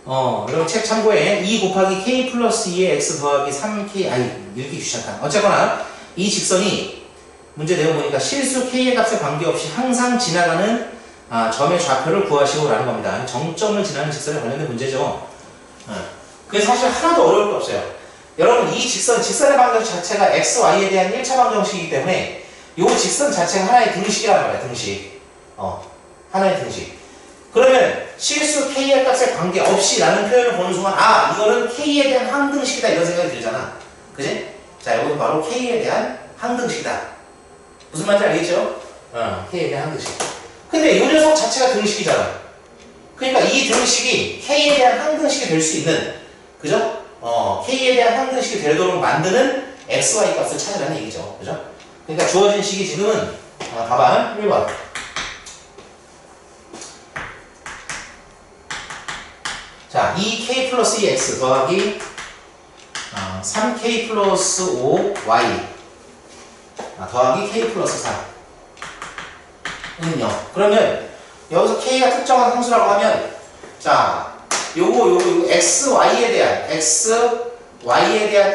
Speaker 1: 여러분 책 참고에 2 곱하기 k 플러스 2의 x 더하기 3k 이렇게 귀찮다. 어쨌거나 이 직선이 문제 내용 보니까 실수 k의 값에 관계없이 항상 지나가는 점의 좌표를 구하시고 라는 겁니다. 정점을 지나는 직선에 관련된 문제죠. 그게 사실 하나도 어려울 게 없어요. 여러분 이 직선의 방정식 자체가 x, y에 대한 1차 방정식이기 때문에 이 직선 자체가 하나의 등식이라는 거야. 등식. 하나의 등식. 그러면 실수 k의 값에 관계없이 라는 표현을 보는 순간 아 이거는 k에 대한 항등식이다 이런 생각이 들잖아. 그지? 자 이것도 바로 k에 대한 항등식이다. 무슨 말인지 알겠죠? k에 대한 항등식. 근데 이 녀석 자체가 등식이잖아. 그러니까 이 등식이 k에 대한 항등식이 될 수 있는 그죠? k에 대한 항등식이 되도록 만드는 x, y 값을 찾으라는 얘기죠. 그죠? 그러니까 주어진 식이 지금은 봐봐 1번 자 2k 플러스 2x 더하기 3k 플러스 5y 더하기 k 플러스 4는 0. 그러면 여기서 k가 특정한 함수라고 하면 자 요거 x, y에 대한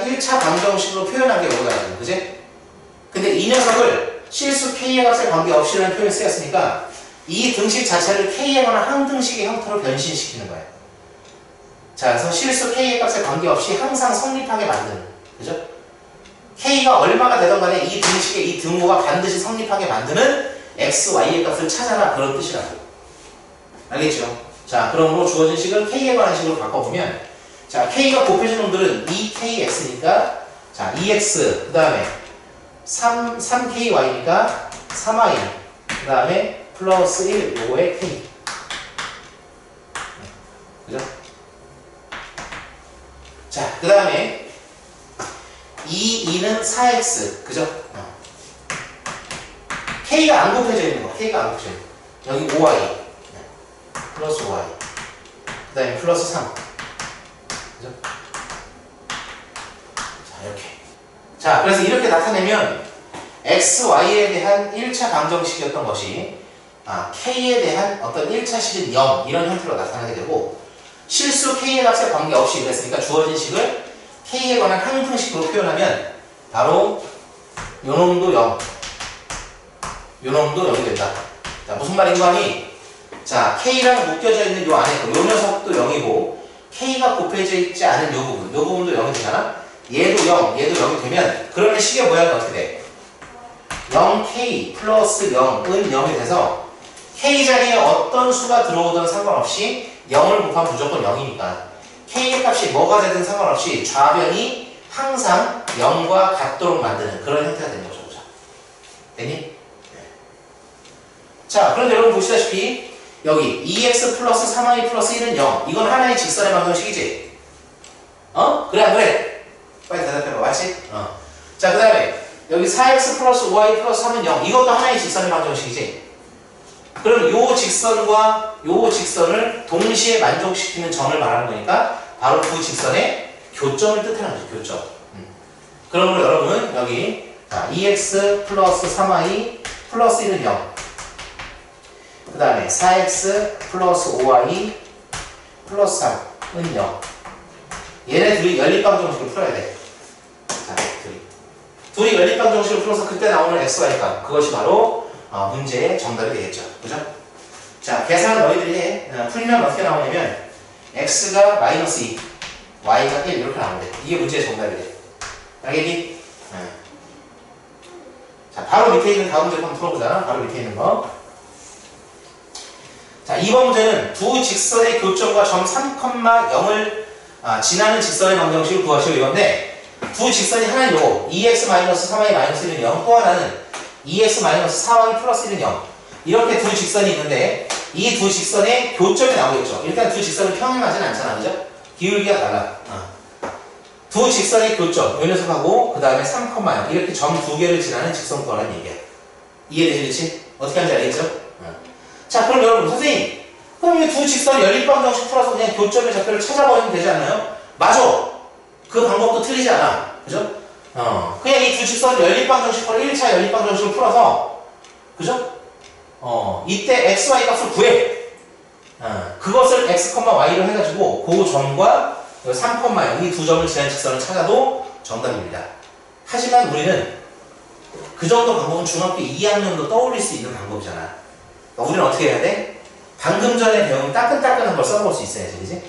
Speaker 1: 1차 방정식으로 표현한 게 요거잖아요. 그지? 근데 이 녀석을 실수 k의 값에 관계없이라는 표현을 쓰였으니까 이 등식 자체를 k에 관한 항등식의 형태로 변신시키는 거예요. 자, 그래서 실수 k의 값에 관계없이 항상 성립하게 만드는, 그죠? k가 얼마가 되던 간에 이 등식의 이 등호가 반드시 성립하게 만드는 x, y의 값을 찾아라 그런 뜻이라고. 알겠죠? 자, 그러므로 주어진 식을 k에 관한 식으로 바꿔보면 자, k가 곱해진 놈들은 2kx니까 자, 2x 그 다음에 3ky니까 3y 그 다음에 플러스 1 요거의 k 그죠? 자, 그 다음에 2는 4x 그죠? k가 안 곱해져 있는 거 k가 안 곱해져 있는 거 여기 5y 플러스 5y 그 다음에 플러스 3 그죠? 자 이렇게 자 그래서 이렇게 나타내면 x, y에 대한 1차 방정식이었던 것이 k에 대한 어떤 1차식인 0 이런 형태로 나타나게 되고 실수 k의 값에 관계없이 그랬으니까 주어진 식을 k에 관한 항등식으로 표현하면 바로 요놈도 0 요놈도 0이 된다. 자 무슨 말인가 하니 자 k랑 묶여져 있는 요 안에 요 녀석도 0이고 k가 곱해져 있지 않은 요 부분도 0이 되잖아. 얘도 0 얘도 0이 되면 그러면 식의 모양이 어떻게 돼? 0k 플러스 0은 0이 돼서 k 자리에 어떤 수가 들어오든 상관없이 0을 곱하면 무조건 0이니까 k의 값이 뭐가 되든 상관없이 좌변이 항상 0과 같도록 만드는 그런 형태가 되는 거죠. 됐니? 자, 그런데 여러분 보시다시피 여기 2x 플러스 3y 플러스 1은 0 이건 하나의 직선의 방정식이지? 그래 안 그래? 빨리 대답해봐. 맞지? 자, 그 다음에 여기 4x 플러스 5y 플러스 3은 0 이것도 하나의 직선의 방정식이지? 그럼 요 직선과 요 직선을 동시에 만족시키는 점을 말하는 거니까 바로 그 직선의 교점을 뜻하는 거죠. 교점. 그러므로 여러분 여기 자, 2x 플러스 3y 플러스 1은 0 그 다음에 4x 플러스 5y 플러스 3은 0 얘네 둘이 연립방정식을 풀어야 돼. 자, 둘이 연립방정식을 풀어서 그때 나오는 x, y 값 그것이 바로 문제의 정답이 되겠죠. 그죠? 자, 계산을 너희들이 해. 풀면 어떻게 나오냐면 x가 마이너스 2 y가 1 이렇게 나오는데 이게 문제의 정답이 돼. 알겠니? 자, 바로 밑에 있는 다음 문제 한번 풀어보자. 바로 밑에 있는 거. 자, 이번 문제는 두 직선의 교점과 점 3,0을 지나는 직선의 방정식을 구하시오 이건데 두 직선이 하나는 요거 2x-3y-1은 0 또 하나는 2x-4y 플러스 1은 0 이렇게 두 직선이 있는데 이 두 직선의 교점이 나오겠죠. 일단 두 직선은 평행하지는 않잖아. 그죠? 기울기가 달라. 두 직선의 교점 요 녀석하고 그 다음에 3,0 이렇게 점 두 개를 지나는 직선 구하라는 얘기야. 이해되시겠지? 어떻게 하는지 알겠죠? 자, 그럼 여러분 선생님 그럼 이 두 직선의 연립방정식 풀어서 그냥 교점의 좌표를 찾아버리면 되지 않나요? 맞아. 그 방법도 틀리지 않아. 그죠? 그냥 이 두 직선의 연립방정식 풀어 1차 연립방정식을 풀어서 그죠? 이때 x, y 값을 구해. 그것을 x, y로 해가지고 그 점과 3,0 이 두 점을 지난 직선을 찾아도 정답입니다. 하지만 우리는 그 정도 방법은 중학교 2학년도 떠올릴 수 있는 방법이잖아. 그러니까 우리는 어떻게 해야 돼? 방금 전에 배운 따끈따끈한 걸 써볼 수 있어야지, 그지?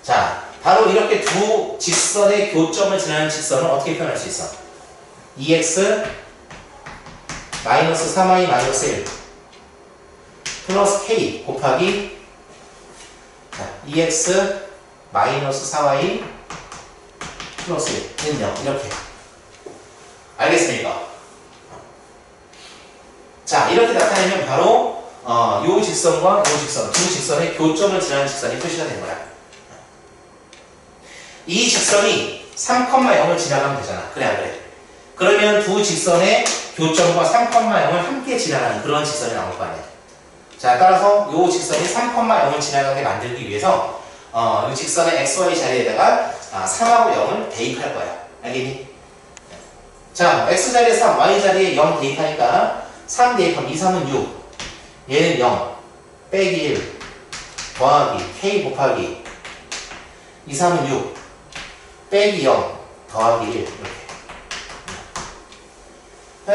Speaker 1: 자, 바로 이렇게 두 직선의 교점을 지나는 직선을 어떻게 표현할 수 있어? 2x 마이너스 3y 마이너스 1 플러스 k 곱하기 2x 마이너스 4y 플러스 1은 0 이렇게. 알겠습니까? 자, 이렇게 나타내면 바로 요 직선과 요 직선, 두 직선의 교점을 지나는 직선이 표시가 된 거야. 이 직선이 3,0을 지나가면 되잖아. 그래 안 그래? 그러면 두 직선의 교점과 3,0을 함께 지나가는 그런 직선이 나올 거 아니야. 자, 따라서 요 직선이 3,0을 지나가게 만들기 위해서 이 직선의 xy 자리에다가 3하고 0을 대입할 거야. 알겠니? 자, x 자리에 3, y 자리에 0 대입하니까 3 대입하면 2, 3은 6 얘는 0 빼기 1 더하기 k 곱하기 2, 3은 6 빼기 0 더하기 1 이렇게.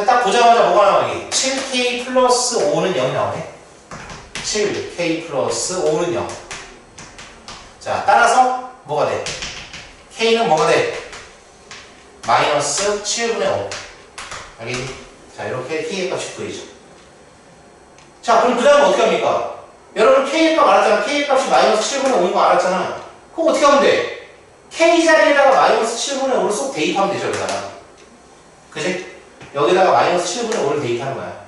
Speaker 1: 딱 보자마자 뭐가 나오니? 7k 플러스 5는 0이 나오네. 7k 플러스 5는 0. 자, 따라서 뭐가 돼? k는 뭐가 돼? 마이너스 7분의 5. 알겠니? 자, 이렇게 k의 값이 보이죠. 자, 그럼 그 다음에 어떻게 합니까? 여러분 k의 값 알았잖아. k의 값이 마이너스 7분의 5인 거 알았잖아. 그럼 어떻게 하면 돼? k 자리에다가 마이너스 7분의 5를 쏙 대입하면 되죠, 여기다가. 그지? 여기다가 마이너스 7분의 5를 대입하는 거야.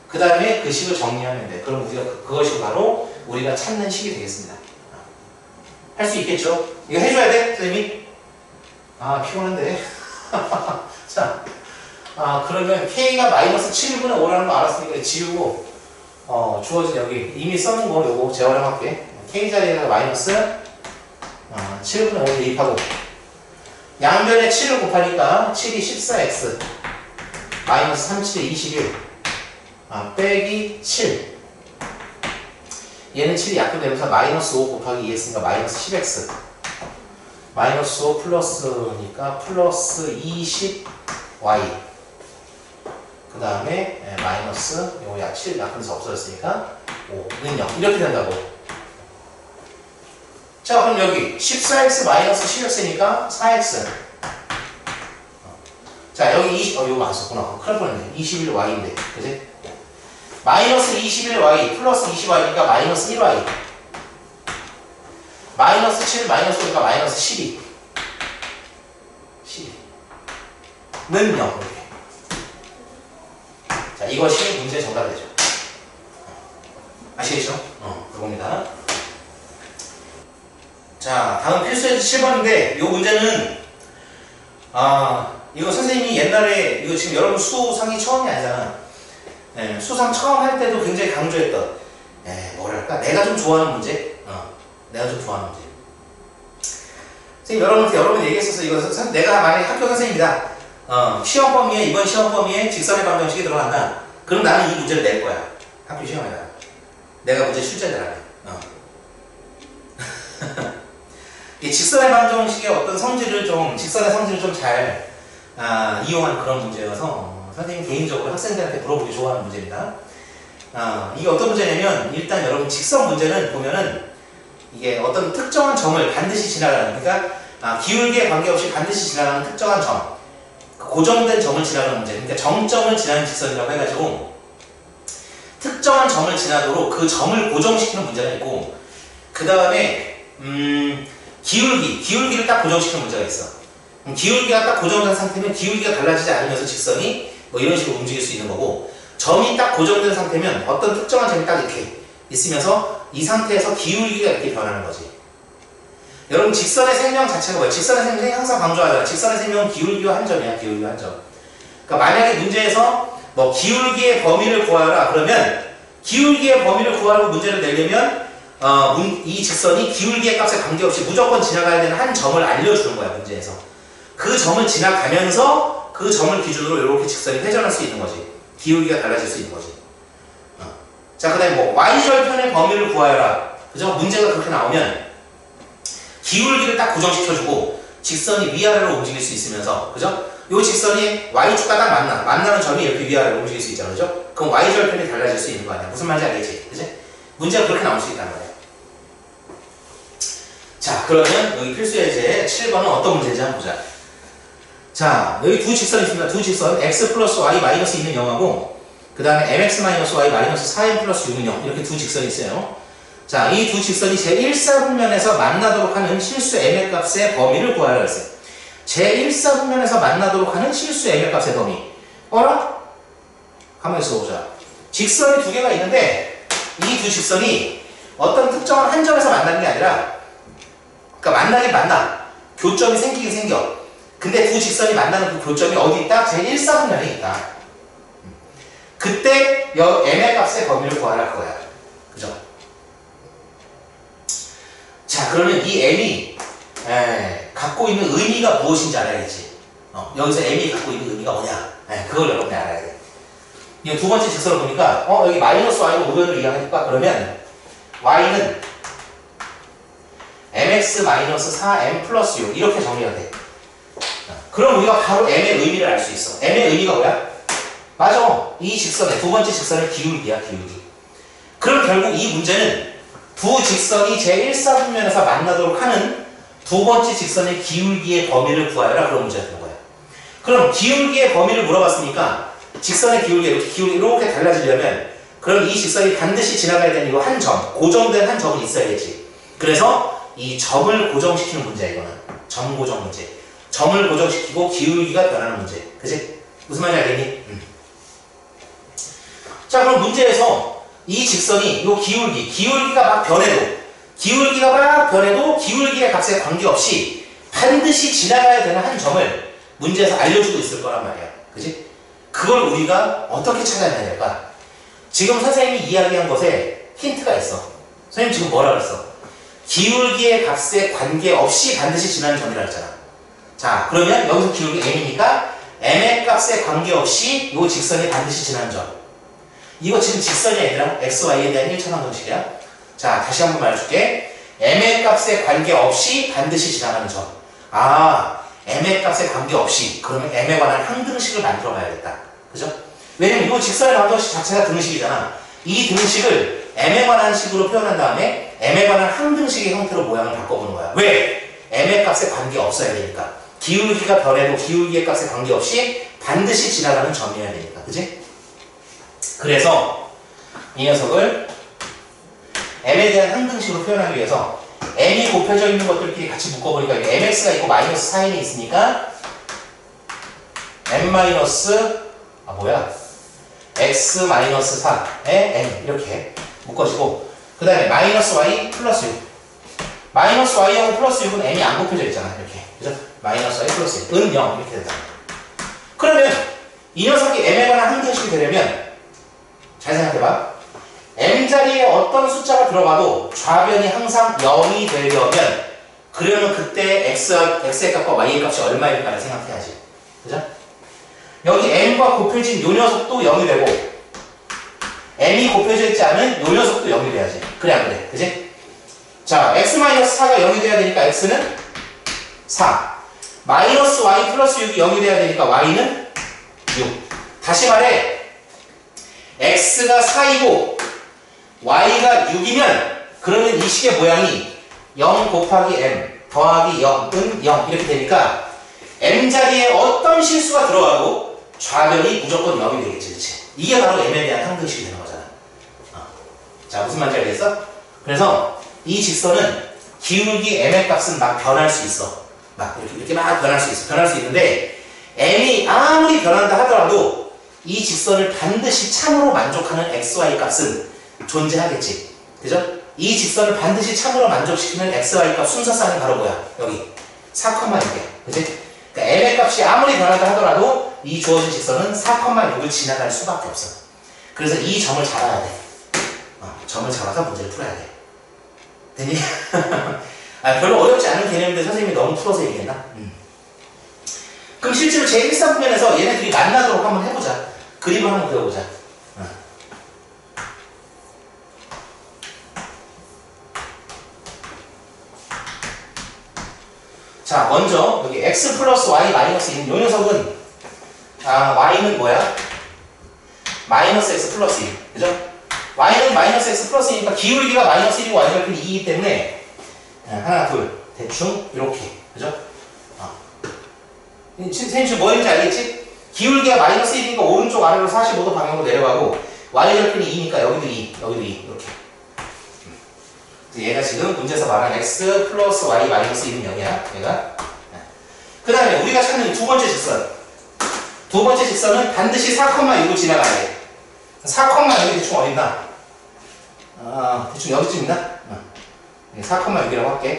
Speaker 1: 그 다음에 그 식을 정리하면 돼. 그럼 우리가 그것이 바로 우리가 찾는 식이 되겠습니다. 할 수 있겠죠? 이거 해줘야 돼, 선생님이? 아, 피곤한데. 자, 그러면 k가 마이너스 7분의 5라는 거 알았으니까 지우고, 주어진 여기 이미 써놓은 거 요거 재활용할게. k 자리에다가 마이너스 7분의 5 대입하고, 양변에 7을 곱하니까 7이 14x, 마이너스 37에 21, 빼기 7. 얘는 7이 약분되면서 마이너스 5 곱하기 2x니까 마이너스 10x. 마이너스 5 플러스니까 플러스 20y. 그 다음에 마이너스 요거 7 약분해서 없어졌으니까 5는 0. 이렇게 된다고. 자, 그럼 여기 14x 마이너스 10x니까 4x. 자, 여기 20, 요거 안 썼구나. 큰일 뻔했네. 21y인데. 그지? 마이너스 21y 플러스 20y니까 마이너스 1y. 마이너스 7 마이너스 5니까 마이너스 12. 12는 0. 이렇게. 자, 이것이 문제의 정답이 되죠. 아시겠죠? 그겁니다. 자, 다음 필수에서 7번인데, 이 문제는, 이거 선생님이 옛날에, 이거 지금 여러분 수상이 처음이 아니잖아. 수상 처음 할 때도 굉장히 강조했던, 뭐랄까, 내가 좀 좋아하는 문제? 내가 좀 좋아하는 문제. 선생님, 여러분한테 여러 번 얘기했었어. 이거 내가 만약에 학교 선생님이다. 시험 범위에, 이번 시험 범위에 직선의 방정식이 들어간다. 그럼 나는 이 문제를 낼 거야. 학교 시험에다가. 내가 문제 출제를 하면. 이 직선의 방정식의 어떤 성질을 좀, 직선의 성질을 좀 잘 이용한 그런 문제여서 선생님 개인적으로 학생들한테 물어보기 좋아하는 문제입니다. 이게 어떤 문제냐면 일단 여러분 직선 문제는 보면은 이게 어떤 특정한 점을 반드시 지나가는, 그러니까 기울기에 관계없이 반드시 지나가는 특정한 점, 고정된 점을 지나가는 문제, 그러니까 정점을 지나는 직선이라고 해가지고 특정한 점을 지나도록 그 점을 고정시키는 문제가 있고, 그 다음에 기울기를 딱 고정시키는 문제가 있어. 기울기가 딱 고정된 상태면 기울기가 달라지지 않으면서 직선이 뭐 이런 식으로 움직일 수 있는 거고, 점이 딱 고정된 상태면 어떤 특정한 점이 딱 이렇게 있으면서 이 상태에서 기울기가 이렇게 변하는 거지. 여러분 직선의 생명 자체가 뭐야? 직선의 생명이 항상 강조하잖아. 직선의 생명은 기울기와 한 점이야. 기울기와 한 점. 그러니까 만약에 문제에서 뭐 기울기의 범위를 구하라 그러면 기울기의 범위를 구하라고 문제를 내려면 이 직선이 기울기의 값에 관계없이 무조건 지나가야 되는 한 점을 알려주는 거야. 문제에서. 그 점을 지나가면서 그 점을 기준으로 이렇게 직선이 회전할 수 있는 거지. 기울기가 달라질 수 있는 거지. 자, 그 다음에 뭐 y절편의 범위를 구하여라. 그죠? 문제가 그렇게 나오면 기울기를 딱 고정시켜주고 직선이 위아래로 움직일 수 있으면서, 그죠? 요 직선이 y축과 딱 만나는 점이 이렇게 위아래로 움직일 수 있잖아. 그죠? 그럼 y절편이 달라질 수 있는 거 아니야. 무슨 말인지 알겠지? 그지? 문제가 그렇게 나올 수 있단 말이야. 자, 그러면 여기 필수 예제 7번은 어떤 문제인지 한번 보자. 자, 여기 두 직선이 있습니다. 두 직선 x 플러스 y 마이너스 2는 0하고 그 다음에 mx 마이너스 y 마이너스 4m 플러스 6은 0 이렇게 두 직선이 있어요. 자, 이 두 직선이 제1사분면에서 만나도록 하는 실수 m의 값의 범위를 구하라 했어요. 제1사분면에서 만나도록 하는 실수 m의 값의 범위. 어라? 가만히 있어보자. 직선이 두 개가 있는데 이 두 직선이 어떤 특정한 한 점에서 만나는 게 아니라 그러니까 만나긴 만나. 교점이 생기긴 생겨. 근데 두 직선이 만나는 그 교점이 어디 있다? 제1사분면에 있다. 그때 m의 값의 범위를 구하라 할 거야. 그죠? 자, 그러면 이 m이 갖고 있는 의미가 무엇인지 알아야겠지. 여기서 m이 갖고 있는 의미가 뭐냐? 그걸 여러분이 알아야 돼. 두 번째 직선을 보니까 여기 마이너스 y로 우변을 이해하니까 그러면 y는 mx 마이너스 4m 플러스 6 이렇게 정리가 돼. 그럼 우리가 바로 m의 의미를 알 수 있어. m의 의미가 뭐야? 맞아. 이 직선의 두 번째 직선의 기울기야, 기울기. 그럼 결국 이 문제는 두 직선이 제1사분면에서 만나도록 하는 두 번째 직선의 기울기의 범위를 구하여라 그런 문제가 되는 거야. 그럼 기울기의 범위를 물어봤으니까 직선의 기울기 이렇게 달라지려면 그럼 이 직선이 반드시 지나가야 되는 이 한 점, 고정된 한 점은 있어야겠지. 그래서 이 점을 고정시키는 문제야, 이거는. 점 고정 문제. 점을 고정시키고 기울기가 변하는 문제. 그치? 무슨 말인지 알겠니? 자, 그럼 문제에서 이 직선이 요 기울기가 막 변해도 기울기의 값에 관계없이 반드시 지나가야 되는 한 점을 문제에서 알려주고 있을 거란 말이야. 그치? 그걸 우리가 어떻게 찾아내야 될까? 지금 선생님이 이야기한 것에 힌트가 있어. 선생님 지금 뭐라 그랬어? 기울기의 값에 관계없이 반드시 지나는 점이라 했잖아. 자, 그러면 여기서 기울기 m이니까 m의 값에 관계없이 이 직선이 반드시 지나는 점. 이거 지금 직선이야 얘들아. x, y에 대한 1차원 공식이야. 자, 다시 한번 말해줄게. m의 값에 관계없이 반드시 지나가는 점. 아, m의 값에 관계없이. 그러면 m에 관한 항등식을 만들어 봐야겠다. 그죠? 왜냐면 이 직선의 방정식 자체가 등식이잖아. 이 등식을 m에 관한 식으로 표현한 다음에 m에 관한 항등식의 형태로 모양을 바꿔보는 거야. 왜? m의 값에 관계없어야 되니까. 기울기가 변해도 기울기의 값에 관계없이 반드시 지나가는 점이어야 되니까. 그지? 그래서 이 녀석을 m에 대한 항등식으로 표현하기 위해서 m이 곱해져 있는 것들끼리 같이 묶어보니까 mx가 있고 마이너스 4n이 있으니까 m 마이너스 x 마이너스 4에 n 이렇게 묶어지고 그 다음에 마이너스 y 플러스 6 마이너스 y하고 플러스 6은 m이 안 곱해져 있잖아. 이렇게. 그죠? 마이너스 y 플러스 6은 0 이렇게 된다. 그러면 이 녀석이 m에 관한 항등식이 되려면 잘 생각해봐. m자리에 어떤 숫자가 들어가도 좌변이 항상 0이 되려면 그러면 그때 x의 값과 y의 값이 얼마일까를 생각해야지. 그죠? 여기 m과 곱해진 요 녀석도 0이 되고 m이 곱해져 있지 않은 요 녀석도 0이 돼야지. 그래 안 그래? 그지? 자, x-4가 0이 돼야 되니까 x는 4 마이너스 y 플러스 6이 0이 돼야 되니까 y는 6 다시 말해 x가 4이고 y가 6이면 그러면 이 식의 모양이 0 곱하기 m 더하기 0은 0 이렇게 되니까 m자리에 어떤 실수가 들어가도 좌변이 무조건 0이 되겠지. 그치? 이게 바로 m에 대한 항등식이 되는 거잖아. 자, 무슨 말인지 알겠어? 그래서 이 직선은 기울기 m의 값은 막 변할 수 있어. 막 이렇게 막 변할 수 있어. 변할 수 있는데 m이 아무리 변한다 하더라도 이 직선을 반드시 참으로 만족하는 xy 값은 존재하겠지. 그죠? 이 직선을 반드시 참으로 만족시키는 xy 값 순서상이 바로 뭐야? 여기 4,6개. 그치? 그러니까 m의 값이 아무리 변하다 하더라도 이 주어진 직선은 4,6을 지나갈 수밖에 없어. 그래서 이 점을 잡아야 돼. 점을 잡아서 문제를 풀어야 돼. 되니? 별로 어렵지 않은 개념인데 선생님이 너무 풀어서 얘기했나? 그럼 실제로 제1사분면에서 얘네들이 만나도록 한번 해보자. 그림을 한번 그려보자. 자, 먼저 여기 x 플러스 y 마이너스 1. 요 녀석은 y는 뭐야? 마이너스 x 플러스 1. 그죠? y는 마이너스 x 플러스 1이니까 기울기가 마이너스 1이고 y가 2이기 때문에 하나, 둘. 대충 이렇게. 그죠? 선생님 지금 뭐 했는지 알겠지? 기울기가 마이너스 1이니까 오른쪽 아래로 45도 방향으로 내려가고 y절편이 2니까 여기도 2, 여기도 2 이렇게. 얘가 지금 문제에서 말한 x 플러스 y 마이너스 1은 0이야. 얘가. 그 다음에 우리가 찾는 두 번째 직선. 두 번째 직선은 반드시 4,6을 지나가야 돼. 4,6이 대충 어딨나? 대충 여기쯤 있나? 4,6이라고 할게.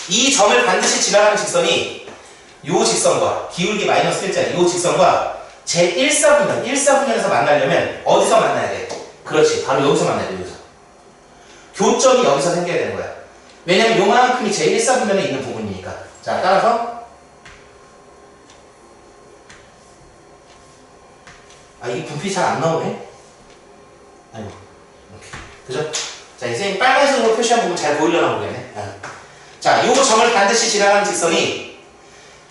Speaker 1: 이 점을 반드시 지나가는 직선이 요 직선과 기울기 마이너스 1짜리 요 직선과 제1사분면, 1사분면에서 만나려면 어디서 만나야 돼? 그렇지. 바로 여기서 만나야 돼. 여기서. 교점이 여기서 생겨야 되는 거야. 왜냐면 요만큼이 제1사분면에 있는 부분이니까. 자, 따라서 이 분필이 잘 안 나오네? 아이고. 이렇게. 그죠? 자, 이제 빨간색으로 표시한 부분 잘 보이려나 모르겠네. 자, 요 점을 반드시 지나가는 직선이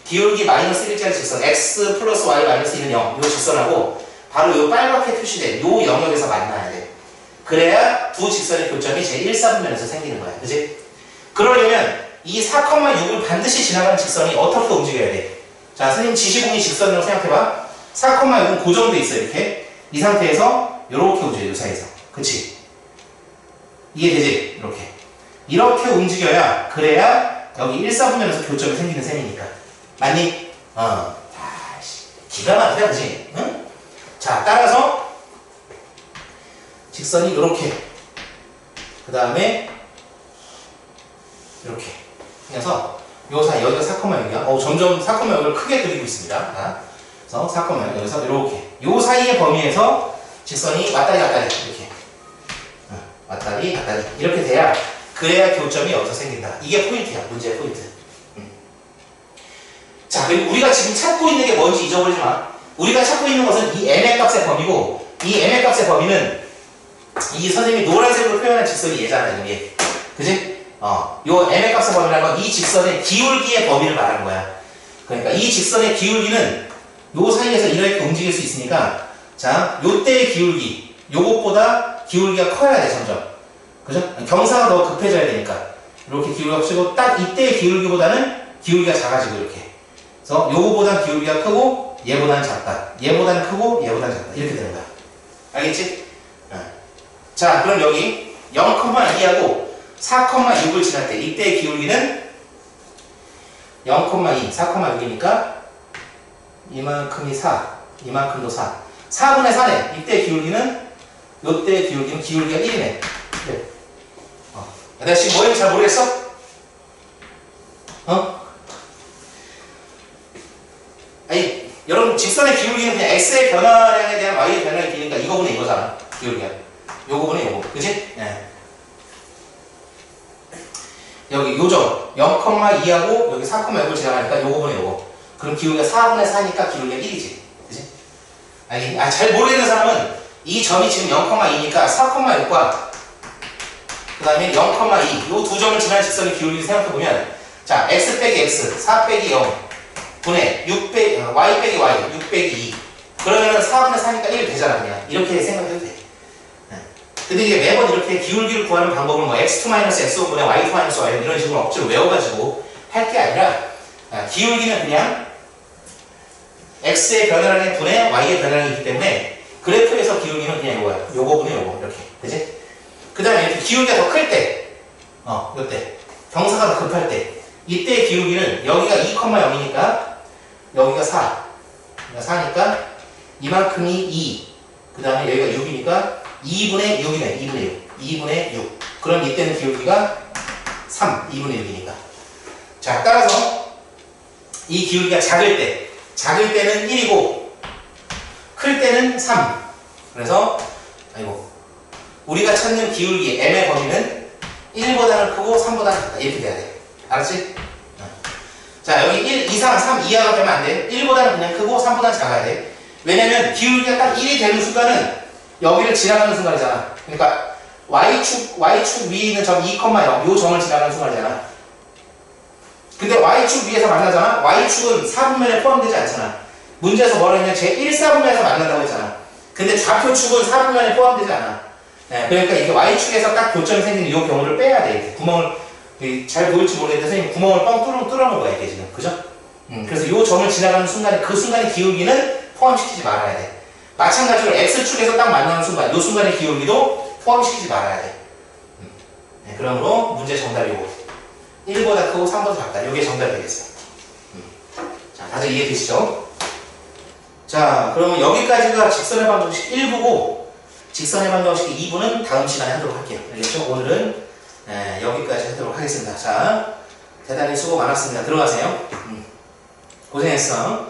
Speaker 1: 기울기 마이너스 1짜리 직선 x 플러스 y 마이너스 1은 0 요 직선하고 바로 요 빨갛게 표시된 요 영역에서 만나야 돼. 그래야 두 직선의 교점이 제1사분면에서 생기는 거야. 그지? 그러려면 이 4,6을 반드시 지나가는 직선이 어떻게 움직여야 돼? 자, 선생님 지시공이 직선이라고 생각해봐. 4,6은 고정돼 있어. 이렇게. 이 상태에서 이렇게 움직여요. 이 사이에서. 그치? 이해되지? 이렇게. 이렇게 움직여야 그래야 여기 1사분면에서 교점이 생기는 셈이니까. 맞니? 기가 막히다. 그치? 응? 자, 따라서 직선이 이렇게. 그 다음에 이렇게. 그래서 요 사이 여기가 4,6이야. 점점 4,6을 크게 그리고 있습니다. 그래서 4,6 여기서 이렇게. 요 사이의 범위에서 직선이 왔다리 갔다리 이렇게. 왔다리 갔다리 이렇게 돼야 그래야 교점이 여기서 생긴다. 이게 포인트야. 문제의 포인트. 자, 그리고 우리가 지금 찾고 있는 게 뭔지 잊어버리지 마. 우리가 찾고 있는 것은 이 m의 값의 범위고 이 m의 값의 범위는 이 선생님이 노란색으로 표현한 직선이 얘잖아. 이게. 그지? 요 m의 값의 범위라는 건 이 직선의 기울기의 범위를 말하는 거야. 그러니까 이 직선의 기울기는 요 사이에서 이렇게 움직일 수 있으니까 자, 요때의 기울기 요것보다 기울기가 커야 돼. 점점. 그죠? 경사가 더 급해져야 되니까 이렇게 기울기가 커지고 딱 이때의 기울기보다는 기울기가 작아지고 이렇게. 그래서 요거보단 기울기가 크고 얘보다는 작다. 얘보다는 크고 얘보다는 작다. 이렇게 되는 거야. 알겠지? 자, 그럼 여기 0,2하고 4,6을 지날 때 이때의 기울기는 0,2, 4,6이니까 이만큼이 4, 이만큼도 4. 4분의 4네. 이때의 기울기는 요때의 기울기는 기울기가 1이네. 그래. 내가 지금 뭐인지 잘 모르겠어? 아니, 여러분 직선의 기울기는 그냥 x의 변화량에 대한 y의 변화량이 기니까 이거분의 이거잖아. 기울기가. 요거분의 요거. 그치? 네. 여기 요점 0,2하고 여기 4,6을 지나가니까 요거분의 요거. 그럼 기울기가 4분의 4니까 기울기가 1이지. 그치? 아니, 잘 모르겠는 사람은 이 점이 지금 0,2니까 4,6과 그 다음에 0,2 요 두 점을 지나는 직선의 기울기를 생각해보면 자, x 빼기 x 4 빼기 0 분의 6 빼기 y 빼기 y 6 빼기 2 그러면은 4분의 4니까 1 되잖아. 그냥 이렇게 생각해도 돼. 근데 이게 매번 이렇게 기울기를 구하는 방법은 뭐 x2-x5분의 y2-y 이런 식으로 억지로 외워가지고 할 게 아니라 기울기는 그냥 x의 변화량의 분의 y의 변화량이기 때문에 그래프에서 기울기는 그냥 이거야. 요거분의 요거 이렇게. 그치? 그 다음에 이렇게 기울기가 더 클 때 요때 경사가 더 급할 때 이때의 기울기는 여기가 2,0이니까 여기가 4 4니까 이만큼이 2 그 다음에 여기가 6이니까 2분의 6이네. 2분의 6 2분의 6 그럼 이때는 기울기가 3 2분의 6이니까 자, 따라서 이 기울기가 작을 때는 1이고 클 때는 3 그래서 우리가 찾는 기울기 m의 범위는 1보다는 크고 3보다는 작다. 이렇게 돼야 돼. 알았지? 자, 여기 1 이상 3 이하가 되면 안 돼. 1보다는 그냥 크고 3보다는 작아야 돼. 왜냐면 기울기가 딱 1이 되는 순간은 여기를 지나가는 순간이잖아. 그러니까 y축 위에 있는 점 2,0 요 점을 지나가는 순간이잖아. 근데 y축 위에서 만나잖아. y축은 4분면에 포함되지 않잖아. 문제에서 뭐라 했냐면 제1사분면에서 만난다고 했잖아. 근데 좌표축은 4분면에 포함되지 않아. 네, 그러니까 이게 y축에서 딱 교점이 생기는 이 경우를 빼야 돼. 이렇게 구멍을 잘 보일지 모르겠는데 선생님 구멍을 뻥 뚫어놓은 거야 이게 지금. 그죠? 그래서 이 점을 지나가는 순간에 그 순간의 기울기는 포함시키지 말아야 돼. 마찬가지로 X축에서 딱 만나는 순간 이 순간의 기울기도 포함시키지 말아야 돼. 네, 그러므로 문제 정답이 1보다 크고 3보다 작다. 이게 정답이 되겠어요. 자, 다들 이해되시죠? 자, 그러면 여기까지가 직선의 방정식 1부고 직선의 방정식 2부는 다음 시간에 하도록 할게요. 알겠죠? 오늘은 여기까지 하도록 하겠습니다. 자, 대단히 수고 많았습니다. 들어가세요. 고생했어.